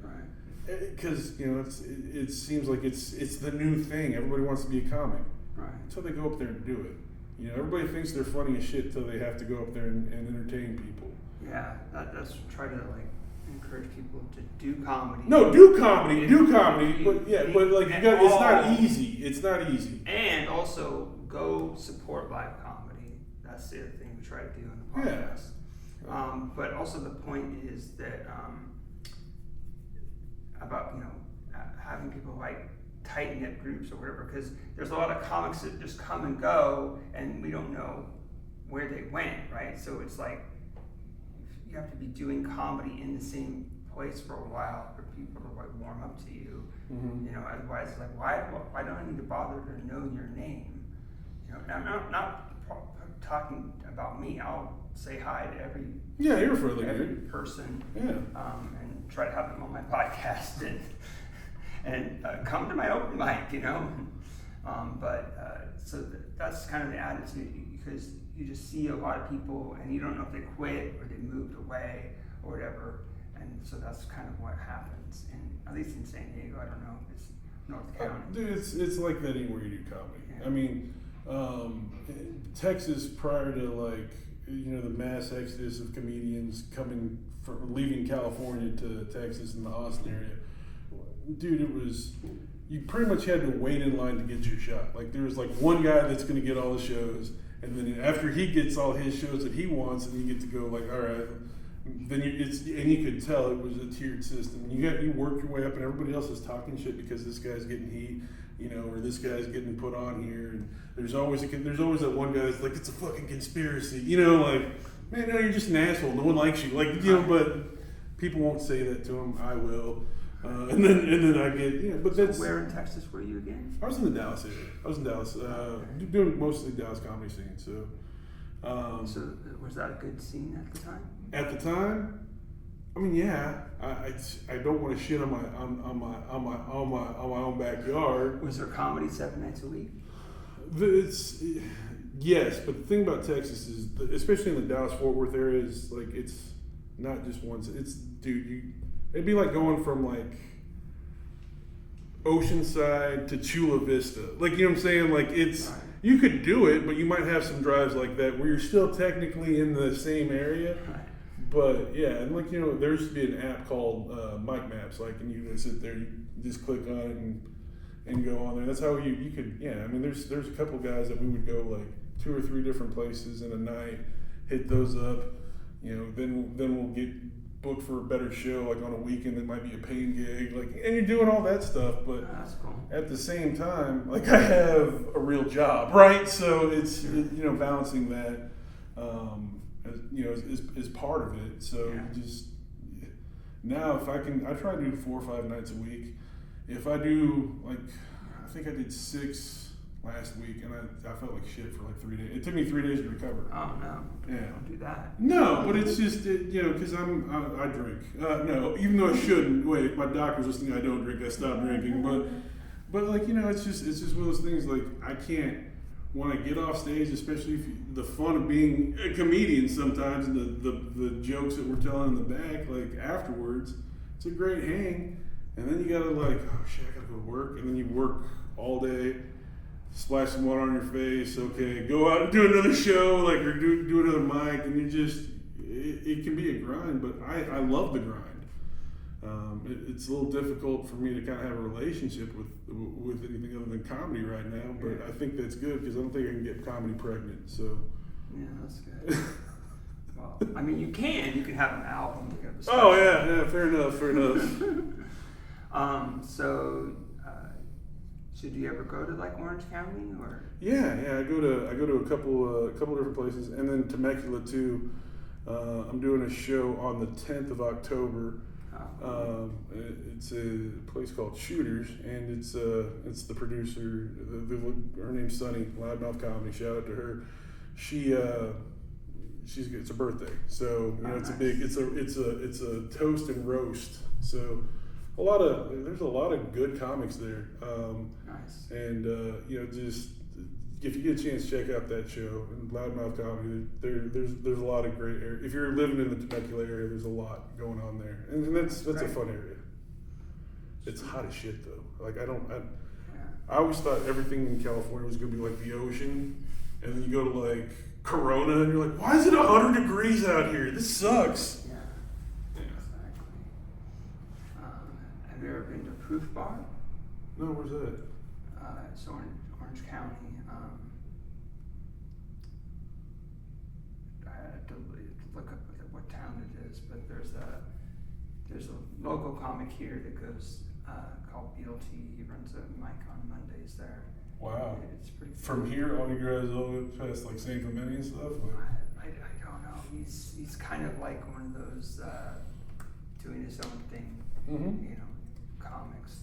Because you know it seems like it's the new thing. Everybody wants to be a comic, right? Until they go up there and do it. You know, everybody thinks they're funny as shit until they have to go up there and entertain people. Yeah, that's try to like encourage people to do comedy. No, do comedy, but like it's not easy. It's not easy. And also go support live comedy. That's the other thing we try to do on the podcast. Yeah. But also the point is that about having people like tight knit groups or whatever, because there's a lot of comics that just come and go, and we don't know where they went, right? So it's like you have to be doing comedy in the same place for a while for people to like warm up to you. Mm-hmm. You know, otherwise, like why don't I need to bother to know your name? You know, I'm not talking about me. I'll say hi to every person. Yeah. And try to have them on my podcast and come to my open mic. You know, so that's kind of the attitude, because you just see a lot of people and you don't know if they quit or they moved away or whatever, and so that's kind of what happens. And at least in San Diego, I don't know if it's North County. Dude, it's like that anywhere you do comedy. Yeah. I mean, Texas, prior to like the mass exodus of comedians leaving California to Texas and the Austin area, dude, it was. You pretty much had to wait in line to get your shot. Like there was like one guy that's going to get all the shows, and then after he gets all his shows that he wants, and you get to go like, all right, then you could tell it was a tiered system. You work your way up, and everybody else is talking shit because this guy's getting heat, or this guy's getting put on here, and there's always that one guy that's like, it's a fucking conspiracy, like, man, no, you're just an asshole. No one likes you, like, but people won't say that to him. I will. And then I get but that's. So where in Texas were you again? I was in the Dallas area. I was in Dallas, doing mostly Dallas comedy scene. So. So was that a good scene at the time? At the time, I mean, yeah. I don't want to shit on my own backyard. Was there comedy 7 nights a week? Yes, but the thing about Texas is, especially in the Dallas-Fort Worth area, is like it's not just once. It's it'd be like going from like Oceanside to Chula Vista. Like, you know what I'm saying? Like it's, right. You could do it, but you might have some drives like that where you're still technically in the same area. Right. But yeah, and like, there used to be an app called Mic Maps, like, and you would sit there, you just click on it and go on there. That's how you could, yeah. I mean, there's a couple guys that we would go like 2 or 3 different places in a night, hit those up, then we'll get booked for a better show, like on a weekend that might be a paying gig, like, and you're doing all that stuff, but that's cool. At the same time, like, I have a real job, right? So it's balancing that, is part of it. So now if I try to do 4 or 5 nights a week. If I do, like, I think I did 6 last week, and I felt like shit for like 3 days. It took me 3 days to recover. Oh no! Yeah. Don't do that. No, but it's just because I drink. No, even though I shouldn't. Wait, if my doctor's listening, I don't drink. I stopped drinking. But like it's just one of those things. Like I can't when I get off stage, especially if the fun of being a comedian sometimes, and the jokes that we're telling in the back, like afterwards, it's a great hang. And then you gotta like, oh shit, I gotta go to work, and then you work all day. Splash some water on your face, okay, go out and do another show, like, or do another mic, and it can be a grind, but I love the grind. It's a little difficult for me to kind of have a relationship with anything other than comedy right now, but I think that's good because I don't think I can get comedy pregnant, so. Yeah, that's good. Well, I mean, you can have an album. You can have a Oh, yeah, fair enough. So do you ever go to like Orange County or? Yeah, I go to a couple different places, and then Temecula too. I'm doing a show on the 10th of October. Oh. It's a place called Shooters, and it's the producer. Her name's Sunny, Loudmouth Comedy. Shout out to her. It's a birthday, so it's nice. it's a toast and roast. So. There's a lot of good comics there. Nice. And just if you get a chance, check out that show. And Loudmouth Comedy, there's a lot of great area. If you're living in the Temecula area, there's a lot going on there, and that's a fun area. It's hot as shit though. Like I always thought everything in California was gonna be like the ocean, and then you go to like Corona, and you're like, why is it 100 degrees out here? This sucks. Have you ever been to Proof Bar? No, where's that? It's Orange County. I had to look up what town it is, but there's a local comic here that goes called BLT. He runs a mic on Mondays there. Wow. It's pretty cool. From here, all you guys all the way past like San Clemente and stuff? I don't know. He's kind of like one of those doing his own thing. Mm-hmm. Comics.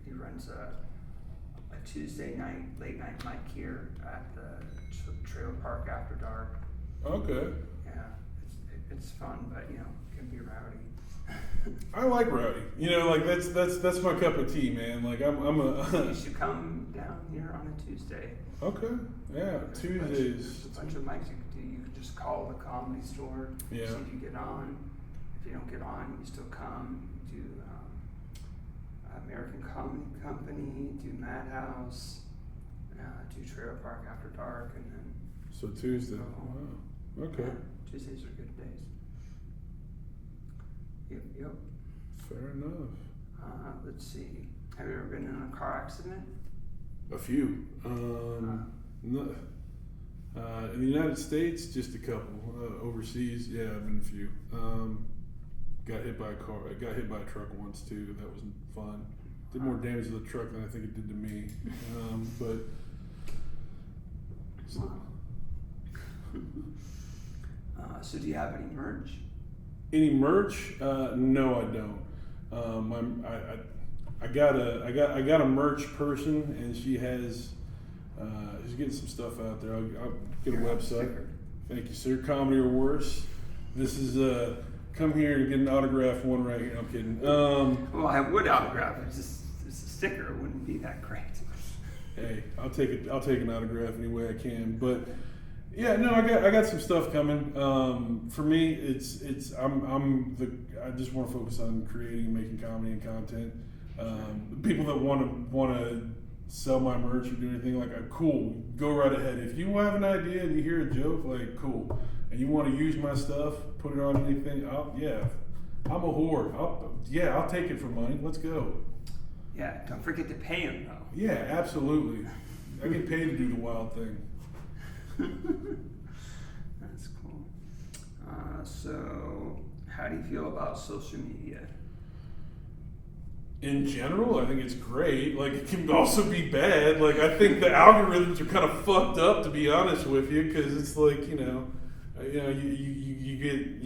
He runs a Tuesday night, late night mic here at the trailer park after dark. Okay. Yeah, it's fun, but it can be rowdy. I like rowdy. Like that's my cup of tea, man. Like I'm You should come down here on a Tuesday. Okay. Yeah, Tuesdays. There's a bunch of mics you can do. You can just call the Comedy Store. Yeah. See if you get on. If you don't get on, you still come. You do American Comedy Company, do Madhouse, do Trailer Park After Dark, and then. So Tuesday. Wow. Okay. Yeah, Tuesdays are good days. Yep. Fair enough. Let's see. Have you ever been in a car accident? A few. No. In the United States, just a couple. Overseas, yeah, I've been a few. Got hit by a car. I got hit by a truck once too. That was fun. Did more damage to the truck than I think it did to me. But. So do you have any merch? Any merch? No, I don't. I got a merch person, and she has. She's getting some stuff out there. I'll get a website. Thank you, sir. Comedy or Worse. This is come here and get an autograph one right here. I'm kidding. Well, I would autograph it. It's a sticker. It wouldn't be that great. Hey, I'll take it. I'll take an autograph any way I can. But yeah, no, I got some stuff coming. For me, I just want to focus on creating and making comedy and content. People that want to sell my merch or do anything like cool, go right ahead. If you have an idea and you hear a joke, like cool, and you want to use my stuff, put it on anything, I'm a whore. I'll take it for money. Let's go. Yeah, don't forget to pay him though. Yeah, absolutely. I get paid to do the wild thing. That's cool. So, how do you feel about social media? In general, I think it's great. Like, it can also be bad. Like, I think the algorithms are kind of fucked up, to be honest with you, because it's like, you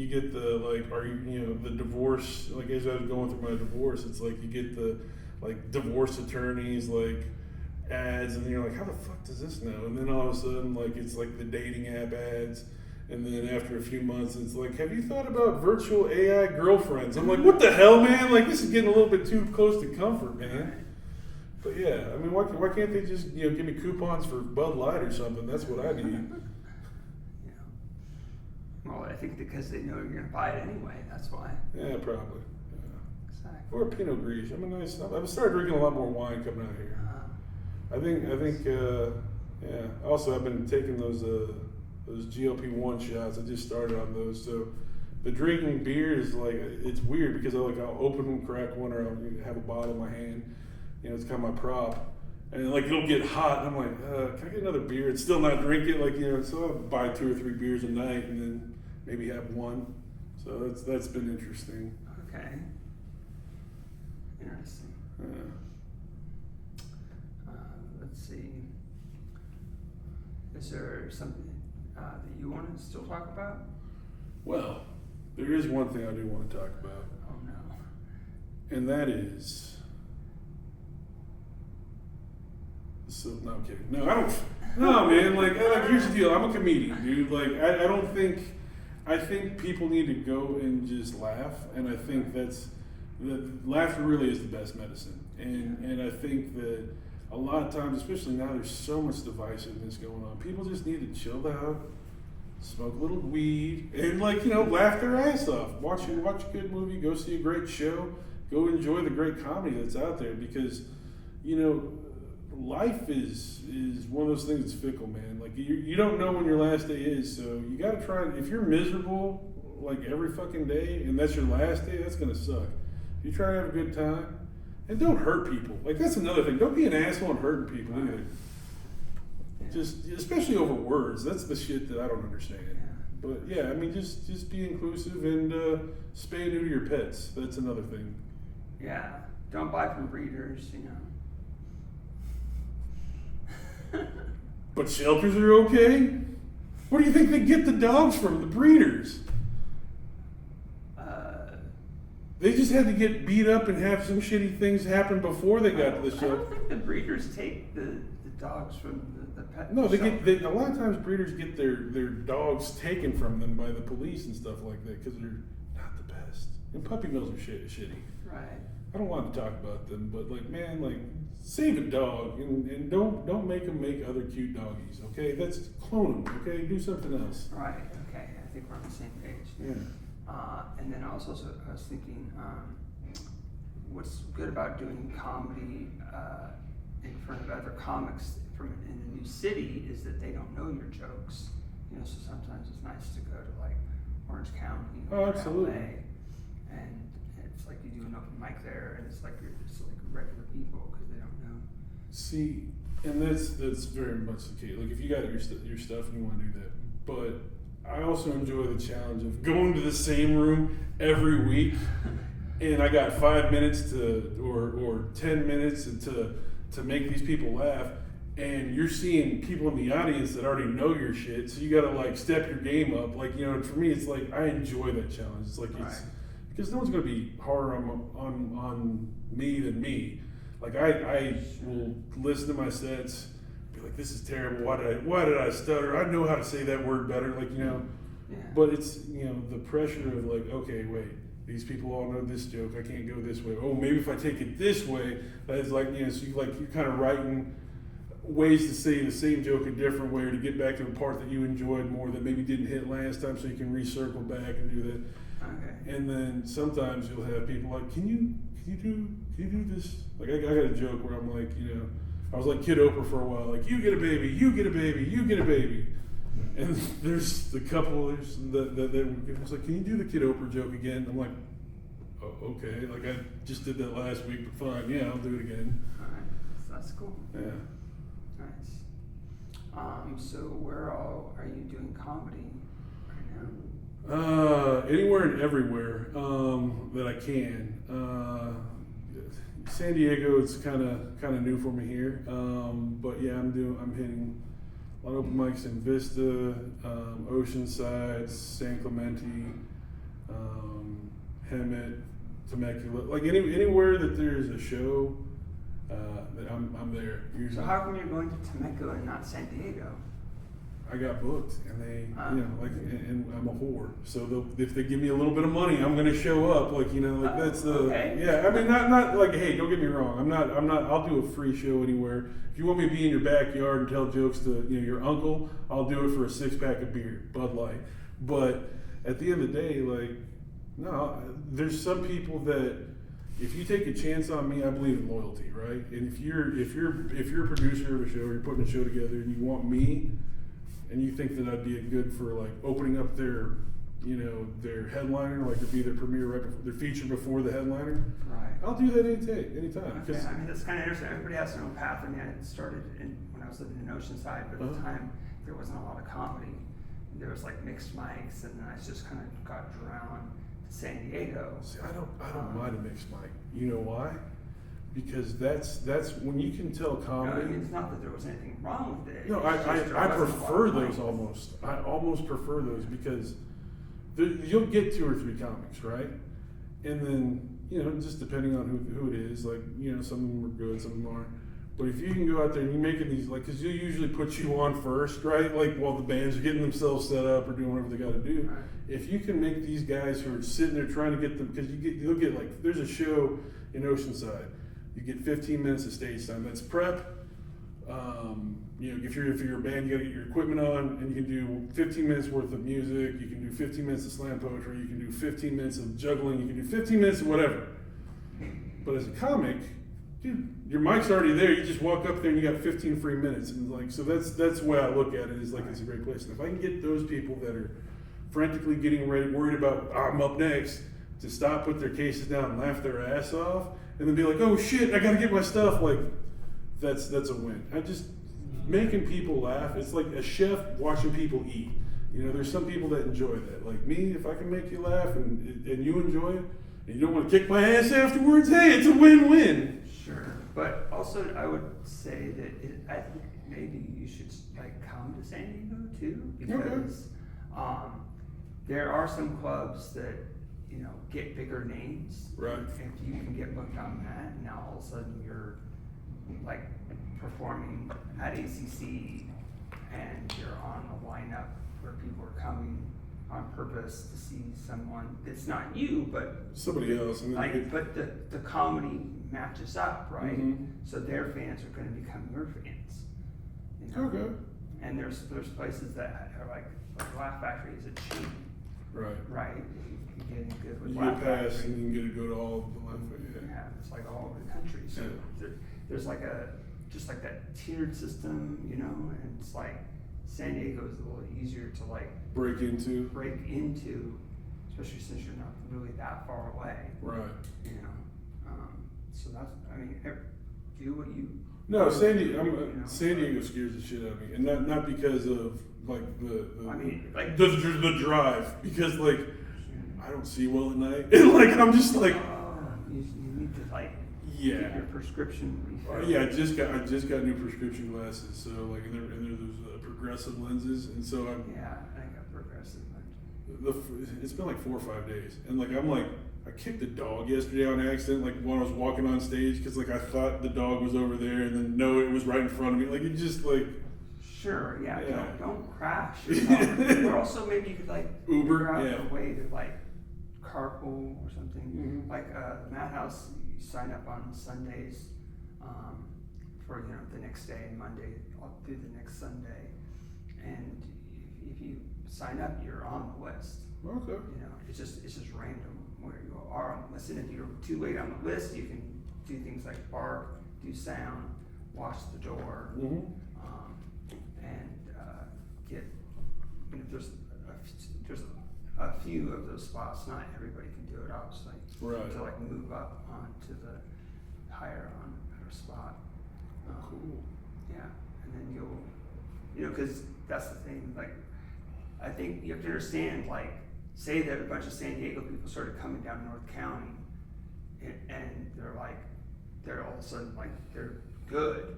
get the the divorce. Like, as I was going through my divorce, it's like you get the divorce attorneys ads, and you're like, how the fuck does this know? And then all of a sudden, like, it's like the dating app ads. And then after a few months, it's like, have you thought about virtual AI girlfriends? I'm like, what the hell, man? Like, this is getting a little bit too close to comfort, man. But yeah, I mean, why can't they just, give me coupons for Bud Light or something? That's what I need. Yeah. Well, I think because they know you're going to buy it anyway. That's why. Yeah, probably. Yeah. Exactly. Or a Pinot Gris. I've started drinking a lot more wine coming out here. I think, yeah. Also, I've been taking those GLP-1 shots. I just started on those. So the drinking beer is like, it's weird because I'll open one, crack one, or I'll have a bottle in my hand. It's kind of my prop. And like it'll get hot, and I'm like, can I get another beer? And still not drink it. So I'll buy 2 or 3 beers a night, and then maybe have one. So that's been interesting. Okay. Interesting. Yeah. Let's see. Is there something that you want to still talk about? Well, there is one thing I do want to talk about. Oh no. And that is. So, no, I'm kidding. No, I don't. No, man. Like, here's the deal. I'm a comedian, dude. Like, I don't think. I think people need to go and just laugh, and I think laughter really is the best medicine. And I think that a lot of times, especially now, there's so much divisiveness going on. People just need to chill out, smoke a little weed, and laugh their ass off. Watch a good movie, go see a great show, go enjoy the great comedy that's out there, because life is one of those things that's fickle, man. Like you don't know when your last day is, so you got to try. If you're miserable like every fucking day, and that's your last day, that's gonna suck. If you try to have a good time, and don't hurt people. Like that's another thing. Don't be an asshole and hurting people either. Just especially over words. That's the shit that I don't understand. But yeah, I mean, just be inclusive and spay and neuter your pets. That's another thing. Yeah, don't buy from breeders. But shelters are okay? Where do you think they get the dogs from? The breeders? They just had to get beat up and have some shitty things happen before they got to the shelter. I don't think the breeders take the dogs from the pet. No, a lot of times breeders get their dogs taken from them by the police and stuff like that because they're not the best. And puppy mills are shitty. Right. I don't want to talk about them, but save a dog and don't make them make other cute doggies, okay? That's clone them, okay? Do something else. Right. Okay. I think we're on the same page. Yeah. And then I was thinking, what's good about doing comedy in front of other comics in a new city is that they don't know your jokes. So sometimes it's nice to go to like Orange County or absolutely. LA, and it's like you do an open mic there, and it's like you're just like regular people because they don't know. See, and that's very much the case. Like if you got your stuff and you want to do that, but I also enjoy the challenge of going to the same room every week, and I got 5 minutes or 10 minutes to make these people laugh, and you're seeing people in the audience that already know your shit, so you got to step your game up. For me, it's like I enjoy that challenge. It's like it's because no one's going to be harder on me than me. Like I will listen to my sets. Like, this is terrible. Why did I stutter? I know how to say that word better. Yeah. But it's the pressure of okay, wait, these people all know this joke. I can't go this way. Oh, maybe if I take it this way, that's so you're kind of writing ways to say the same joke a different way, or to get back to the part that you enjoyed more that maybe didn't hit last time, so you can recircle back and do that. Okay. And then sometimes you'll have people like, can you do this? Like I got a joke where I'm like, I was like Kid Oprah for a while, like, you get a baby, you get a baby, you get a baby. And there's the couple that was like, can you do the Kid Oprah joke again? I'm like, oh, okay. Like, I just did that last week, but fine. Yeah, I'll do it again. All right. That's cool. Yeah. Nice. So where all are you doing comedy right now? Anywhere and everywhere that I can. San Diego, it's kind of new for me here, but yeah, I'm hitting a lot of open mics in Vista, Oceanside, San Clemente, Hemet, Temecula. Like anywhere that there's a show, that I'm there usually. So how come you're going to Temecula and not San Diego? I got booked, and they, and I'm a whore. So if they give me a little bit of money, I'm gonna show up. That's the yeah. I mean, not like, hey, don't get me wrong. I'm not. I'll do a free show anywhere. If you want me to be in your backyard and tell jokes to your uncle, I'll do it for a 6-pack of beer, Bud Light. But at the end of the day, no, there's some people that if you take a chance on me, I believe in loyalty, right? And if you're a producer of a show, or you're putting a show together, and you want me. And you think that I'd be good for opening up their headliner, to be their premiere right before, their feature before the headliner. Right. I'll do that anytime. Okay. I mean, that's kind of interesting. Everybody has their own path. I mean, I started when I was living in Oceanside, but at the time there wasn't a lot of comedy. There was mixed mics, and then I just kind of got drawn to San Diego. See, I don't mind a mixed mic. You know why? Because that's when you can tell comedy. No, I mean, it's not that there was anything wrong with it. No, I prefer those almost. I almost prefer those because you'll get 2 or 3 comics, right? And then just depending on who it is, some of them are good, some of them aren't. But if you can go out there and you're making these, because you'll usually put you on first, right? While the bands are getting themselves set up or doing whatever they got to do. Right. If you can make these guys who are sitting there trying to get them, because you'll get there's a show in Oceanside. You get 15 minutes of stage time. That's prep. If you're a band, you got to get your equipment on, and you can do 15 minutes worth of music. You can do 15 minutes of slam poetry. You can do 15 minutes of juggling. You can do 15 minutes of whatever. But as a comic, dude, your mic's already there. You just walk up there and you got 15 free minutes, and so that's the way I look at it. Is it's a great place. And if I can get those people that are frantically getting ready, worried about I'm up next, to stop, put their cases down, and laugh their ass off. And then be like, oh shit, I gotta get my stuff. That's a win. Making people laugh. It's like a chef watching people eat. There's some people that enjoy that. Like me, if I can make you laugh and you enjoy it, and you don't want to kick my ass afterwards, hey, it's a win-win. Sure, but also I would say that I think maybe you should come to San Diego too, because there are some clubs that get bigger names. Right. If you can get booked on that, now all of a sudden you're performing at ACC, and you're on a lineup where people are coming on purpose to see someone that's not you, but somebody else. But the comedy matches up, right? Mm-hmm. So their fans are going to become your fans. Okay. And there's places that are like Laugh Factory is a chain. Right. Right. You get good with you Laugh get past Factory. and you can go to all the Laugh Factory. Yeah, it's all over the country. So there's just that tiered system, and it's San Diego is a little easier to break into, especially since you're not really that far away. Right. So that's, do what you. No, San Diego scares the shit out of me, and not because of the drive, because I don't see well at night, and I'm just you need to get your prescription refilled. Yeah, I just got new prescription glasses, so and they're those progressive lenses, and so I got progressive lenses. It's been 4 or 5 days, and I kicked a dog yesterday on accident, when I was walking on stage, because I thought the dog was over there, and then no, it was right in front of me. It just Sure, yeah. Don't crash. Or also maybe you could Uber, figure out a way to carpool or something. Mm-hmm. Madhouse, you sign up on Sundays for the next day, and Monday I'll do the next Sunday, and if you sign up, you're on the list. Okay. It's just random where you are on the list, and if you're too late on the list, you can do things like bark, do sound, wash the door. Mm-hmm. And get, there's a few of those spots. Not everybody can do it, obviously. Right. To move up onto the higher spot. Cool. Yeah, and then you'll, because that's the thing. I think you have to understand. Say that a bunch of San Diego people started coming down North County, and they're all of a sudden they're good.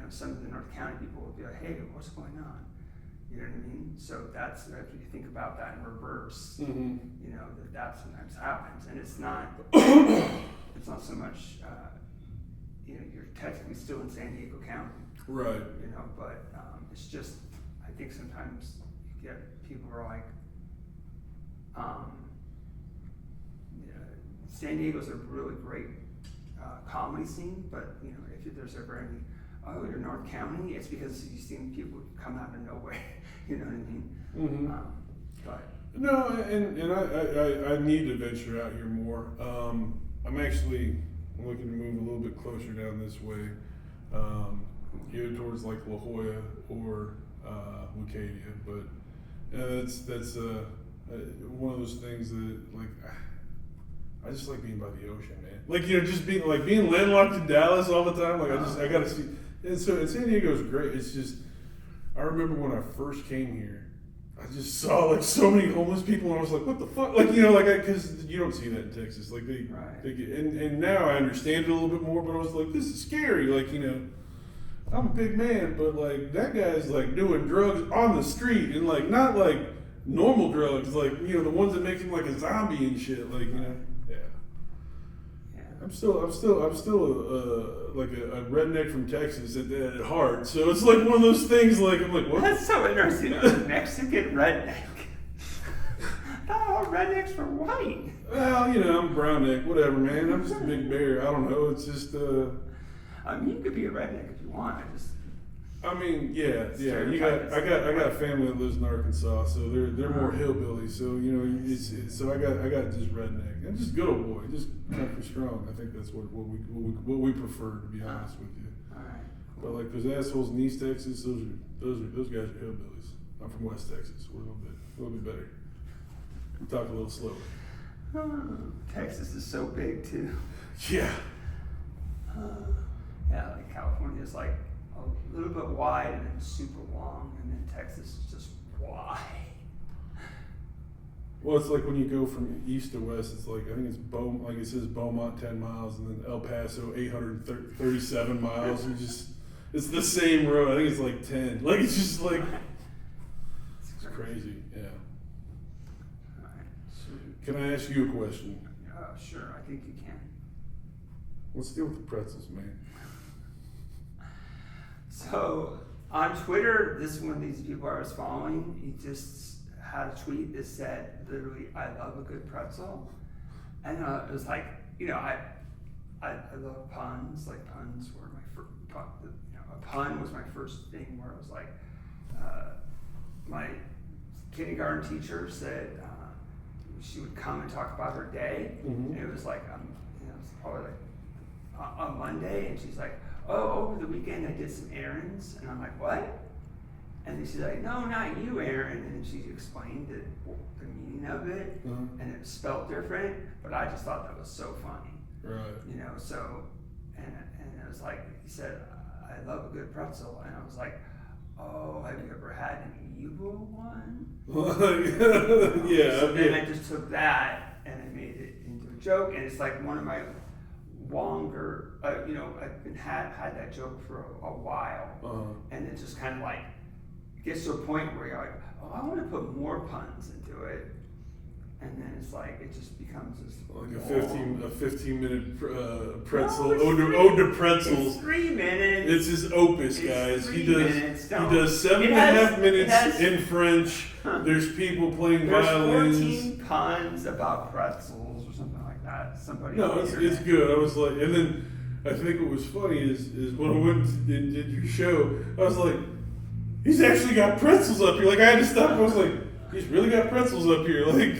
Some of the North County people will be like, hey, what's going on? You know what I mean? So that's, if you think about that in reverse, mm-hmm. That sometimes happens. And it's not so much, you're technically still in San Diego County. Right. But it's just, I think sometimes you get people who are like, San Diego's a really great comedy scene, but if there's ever any, oh, you're North County, it's because you've seen people come out of nowhere. You know what I mean? Mm-hmm. But no, and I need to venture out here more. I'm actually looking to move a little bit closer down this way, either towards like La Jolla or Lucadia. But that's one of those things that like I just like being by the ocean, man. Like just being landlocked in Dallas all the time. Like I gotta see. And San Diego is great. It's just I remember when I first came here. I just saw like so many homeless people, and I was like, "What the fuck?" Like because you don't see that in Texas. Like they get, and now I understand it a little bit more. But I was like, "This is scary." Like I'm a big man, but like that guy's like doing drugs on the street, and like not like normal drugs, like the ones that make him like a zombie and shit. Like yeah. I'm still like a redneck from Texas at heart. So it's like one of those things. Like I'm like, what? That's so interesting. A Mexican redneck. Oh, rednecks were white. Well, I'm brown neck, whatever, man. I'm just a big bear. I don't know. It's just. I mean, you could be a redneck if you want. Yeah. I got family that lives in Arkansas, so they're more hillbilly. So so I got just redneck. I'm just good old boy, just country strong. I think that's what we prefer, to be honest with you. All right. But like those assholes in East Texas, those guys are hillbillies. I'm from West Texas. We're a little bit better. We talk a little slower. Texas is so big too. Yeah. Like California is like a little bit wide and then super long, and then Texas is just wide. Well, it's like when you go from east to west, it's like, I think it's like it says Beaumont 10 miles, and then El Paso 837 miles. And it's the same road. I think it's like 10. Like, it's just like, it's crazy. Yeah. All right. Sweet. Can I ask you a question? Sure, I think you can. Let's deal with the pretzels, man. So on Twitter, this is one of these people I was following. He just had a tweet that said, literally, "I love a good pretzel," and it was like, I love puns. Like puns were my first. A pun was my first thing where I was like, my kindergarten teacher said she would come and talk about her day, and it was like, it was probably like on Monday, and she's like, "Oh, over the weekend I did some errands," and I'm like, "What?" And then she's like, "No, not you, Aaron." And then she explained the meaning of it, and it was spelled different, but I just thought that was so funny. Right. So, and it was like, he said, "I love a good pretzel," and I was like, "Oh, have you ever had an evil one?" Yeah. So then I just took that and I made it into a joke, and it's like one of my longer, I've been had that joke for a while, and it just kind of like gets to a point where you're like, "Oh, I want to put more puns into it," and then it's like it just becomes this like a 15-minute pretzel No, ode to pretzels. It's 3 minutes. It's his opus, guys. He does 7.5 minutes in French. There's people playing violins. 14 puns about pretzels or something like that. Somebody. No, it's good. I was like, and then I think what was funny is when I went and did your show, I was like, he's actually got pretzels up here. Like I had to stop. I was like, he's really got pretzels up here. Like.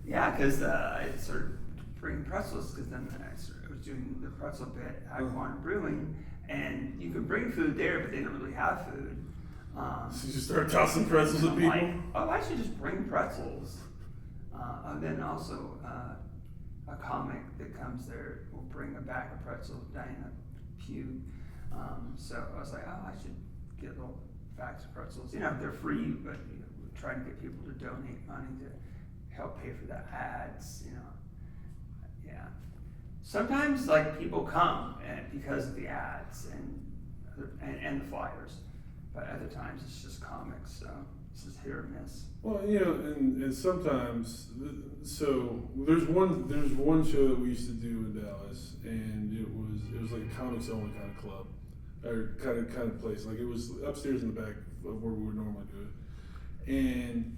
Yeah, because I started bringing pretzels because then I was doing the pretzel bit at Quantum Brewing, and you could bring food there, but they don't really have food. So you just start tossing pretzels at people? Like, oh, I should just bring pretzels. And then also a comic that comes there will bring a bag of pretzels, Diana Pugh. So I was like, oh, I should get little bags of pretzels. They're free, but we're trying to get people to donate money to help pay for the ads, Yeah. Sometimes like people come because of the ads and the flyers, but other times it's just comics. So It's just hit or miss. Well, and sometimes, so there's one show that we used to do in Dallas, and it was like a comics only kind of club, or kind of place. Like it was upstairs in the back of where we would normally do it, and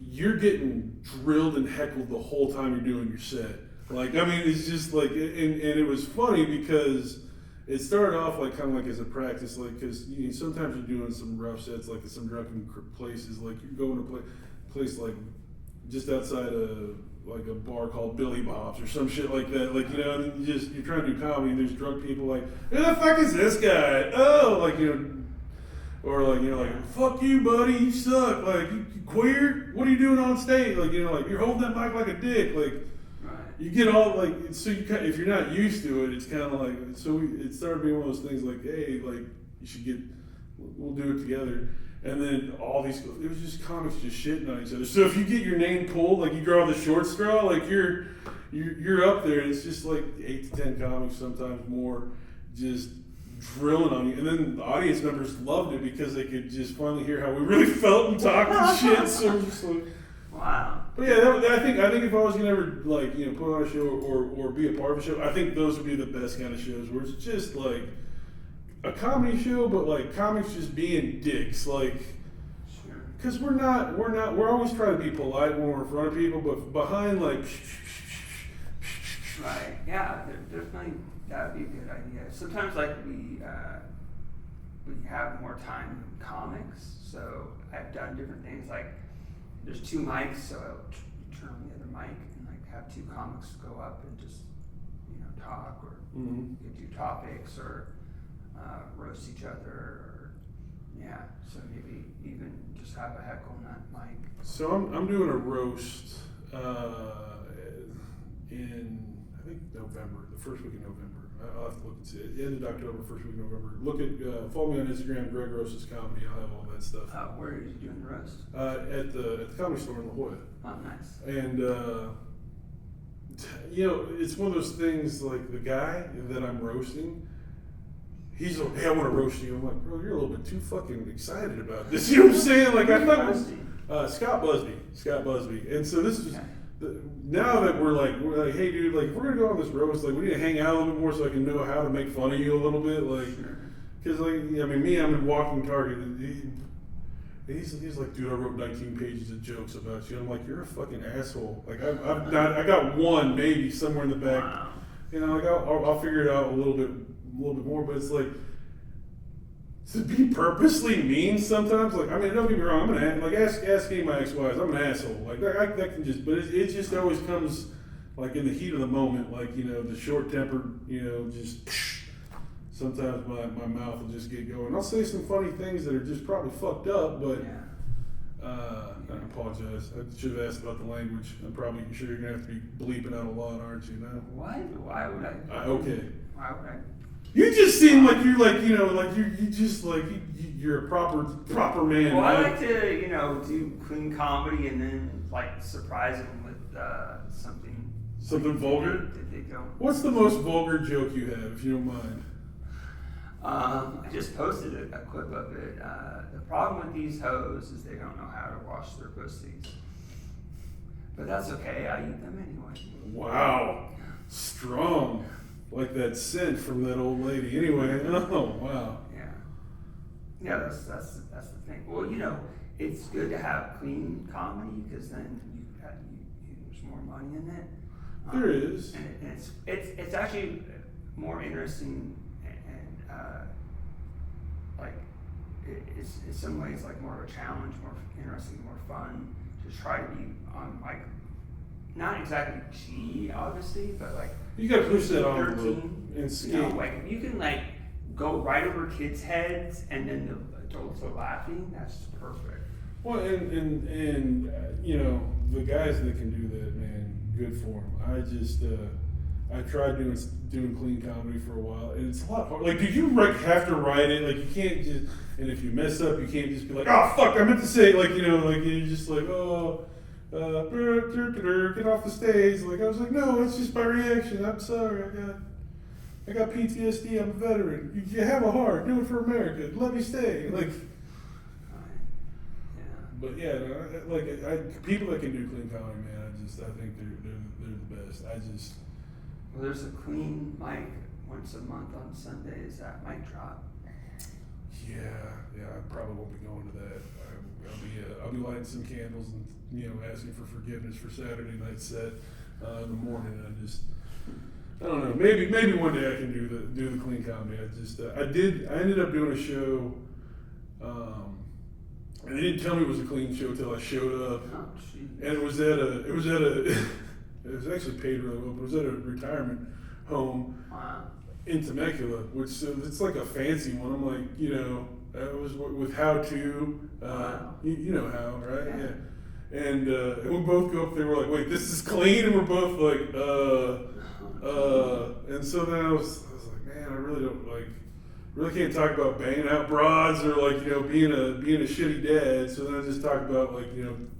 you're getting drilled and heckled the whole time you're doing your set. Like, I mean, it's just like, and it was funny because it started off like kind of like as a practice, like because sometimes you're doing some rough sets, like at some drunken places, like you're going to place like just outside of like a bar called Billy Bob's or some shit like that, like and then you're trying to do comedy and there's drunk people like, who the fuck is this guy? Oh, like or like like, fuck you, buddy, you suck, like you queer, what are you doing on stage? Like like you're holding that mic like a dick, like. You get all like, so you if you're not used to it, it's kind of like, so it started being one of those things like, hey, like you should we'll do it together, and then all these, it was just comics just shitting on each other. So if you get your name pulled, like you draw the short straw, like you're up there, and it's just like 8 to 10 comics, sometimes more, just drilling on you, and then the audience members loved it because they could just finally hear how we really felt and talked and shit. So just like. Wow. But yeah, I think if I was gonna ever like put on a show or be a part of a show, I think those would be the best kind of shows where it's just like a comedy show, but like comics just being dicks, like because we're always trying to be polite when we're in front of people, but behind like. Right. Yeah. Definitely that would be a good idea. Sometimes like we have more time in comics, so I've done different things like. There's 2 mics, so I'll turn on the other mic and like have 2 comics go up and just talk or do topics or roast each other or so maybe even just have a heckle on that mic. So I'm doing a roast in I think November, the first week of November. I'll have to look and see it. End of October, first week of November. Look at follow me on Instagram, Greg Rosas Comedy. I'll have all that stuff. Where are you doing the roast? At the comedy store in La Jolla. Oh, nice. And it's one of those things like the guy that I'm roasting. He's like, hey, I want to roast you. I'm like, bro, you're a little bit too fucking excited about this. You know what I'm saying? Like I thought Scott Busby. And so this is. Okay. Now that we're like, hey dude, like if we're gonna go on this roast, like we need to hang out a little bit more so I can know how to make fun of you a little bit, like, because like I'm a walking target. He's like, dude, I wrote 19 pages of jokes about you. I'm like, you're a fucking asshole. Like I got one maybe somewhere in the back. Wow. Like I'll figure it out a little bit more, but it's like. To be purposely mean sometimes, like I mean, don't get me wrong. I'm gonna like ask me my ex-wives. I'm an asshole. Like that can just, but it just always comes like in the heat of the moment. Like the short tempered, just sometimes my mouth will just get going. I'll say some funny things that are just probably fucked up, but I apologize. I should have asked about the language. I'm probably sure you're gonna have to be bleeping out a lot, aren't you? Now. What? Why would I? Okay. Why would I? You just seem like you're like like you just like you're a proper man. Well, I like to do clean comedy and then like surprise them with something vulgar. That they don't. What's the most vulgar joke you have, if you don't mind? I just posted a clip of it. The problem with these hoes is they don't know how to wash their pussies, but that's okay. I eat them anyway. Wow, strong. Like that scent from that old lady. Anyway, oh wow. Yeah, that's the thing. Well, it's good to have clean comedy because then there's more money in it. There is, and it's actually more interesting and like it's in some ways like more of a challenge, more interesting, more fun to try to be on like not exactly G obviously, but like. You gotta push that on 13, and skate. Like you can like go right over kids' heads and then the adults are laughing. That's perfect. Well, and the guys that can do that, man, good for them. I just I tried doing clean comedy for a while, and it's a lot hard. Like, do you have to write it? Like, you can't just. And if you mess up, you can't just be like, oh fuck, I meant to say, like like you're just like, oh. Get off the stage. Like I was like, no, it's just my reaction. I'm sorry. I got PTSD. I'm a veteran. You have a heart. Do it for America. Let me stay. Like, But yeah, no, people that can do clean comedy, man, I think they're the best. Well, there's a clean mic once a month on Sundays at Mic Drop. Yeah, I probably won't be going to that. I'll be lighting some candles and asking for forgiveness for Saturday night set in the morning. I don't know. Maybe one day I can do the clean comedy. I ended up doing a show. And they didn't tell me it was a clean show till I showed up. Oh, And it was actually paid really well, but it was at a retirement home. Wow. In Temecula, which it's like a fancy one. I'm like, it was with How To, you know how, right? Yeah. And we both go up there. We're like, wait, this is clean, and we're both like, And so then I was like, man, I really can't talk about banging out broads or being a shitty dad. So then I just talk about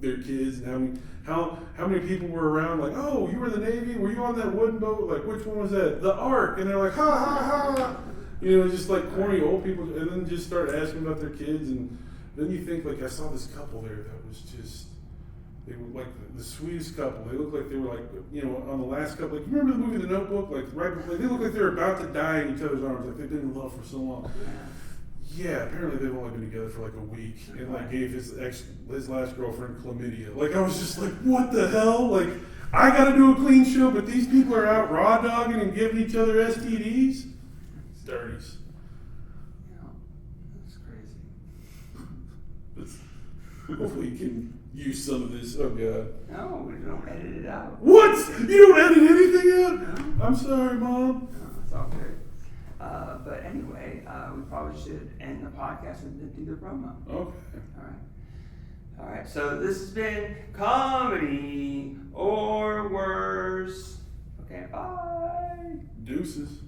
their kids and how many people were around. Like, oh, you were in the Navy? Were you on that wooden boat? Like, which one was that? The Ark. And they're like, ha ha ha. Just like corny old people, and then just start asking about their kids, and then you think I saw this couple there that was just. They were like the sweetest couple. They looked like they were on the last couple. Like, you remember the movie The Notebook? Right before, they looked like they were about to die in each other's arms. Like they've been in love for so long. Yeah, apparently they've only been together for a week, and gave his last girlfriend chlamydia. I was just like, what the hell? I got to do a clean show, but these people are out raw dogging and giving each other STDs. Dirties. Yeah, that's crazy. Hopefully you can use some of this. Oh God. No, we don't edit it out. What? You don't edit anything out? No. I'm sorry, Mom. No, it's all good. But anyway, we probably should end the podcast and do the promo. Okay. All right. So this has been Comedy or Worse. Okay, bye. Deuces.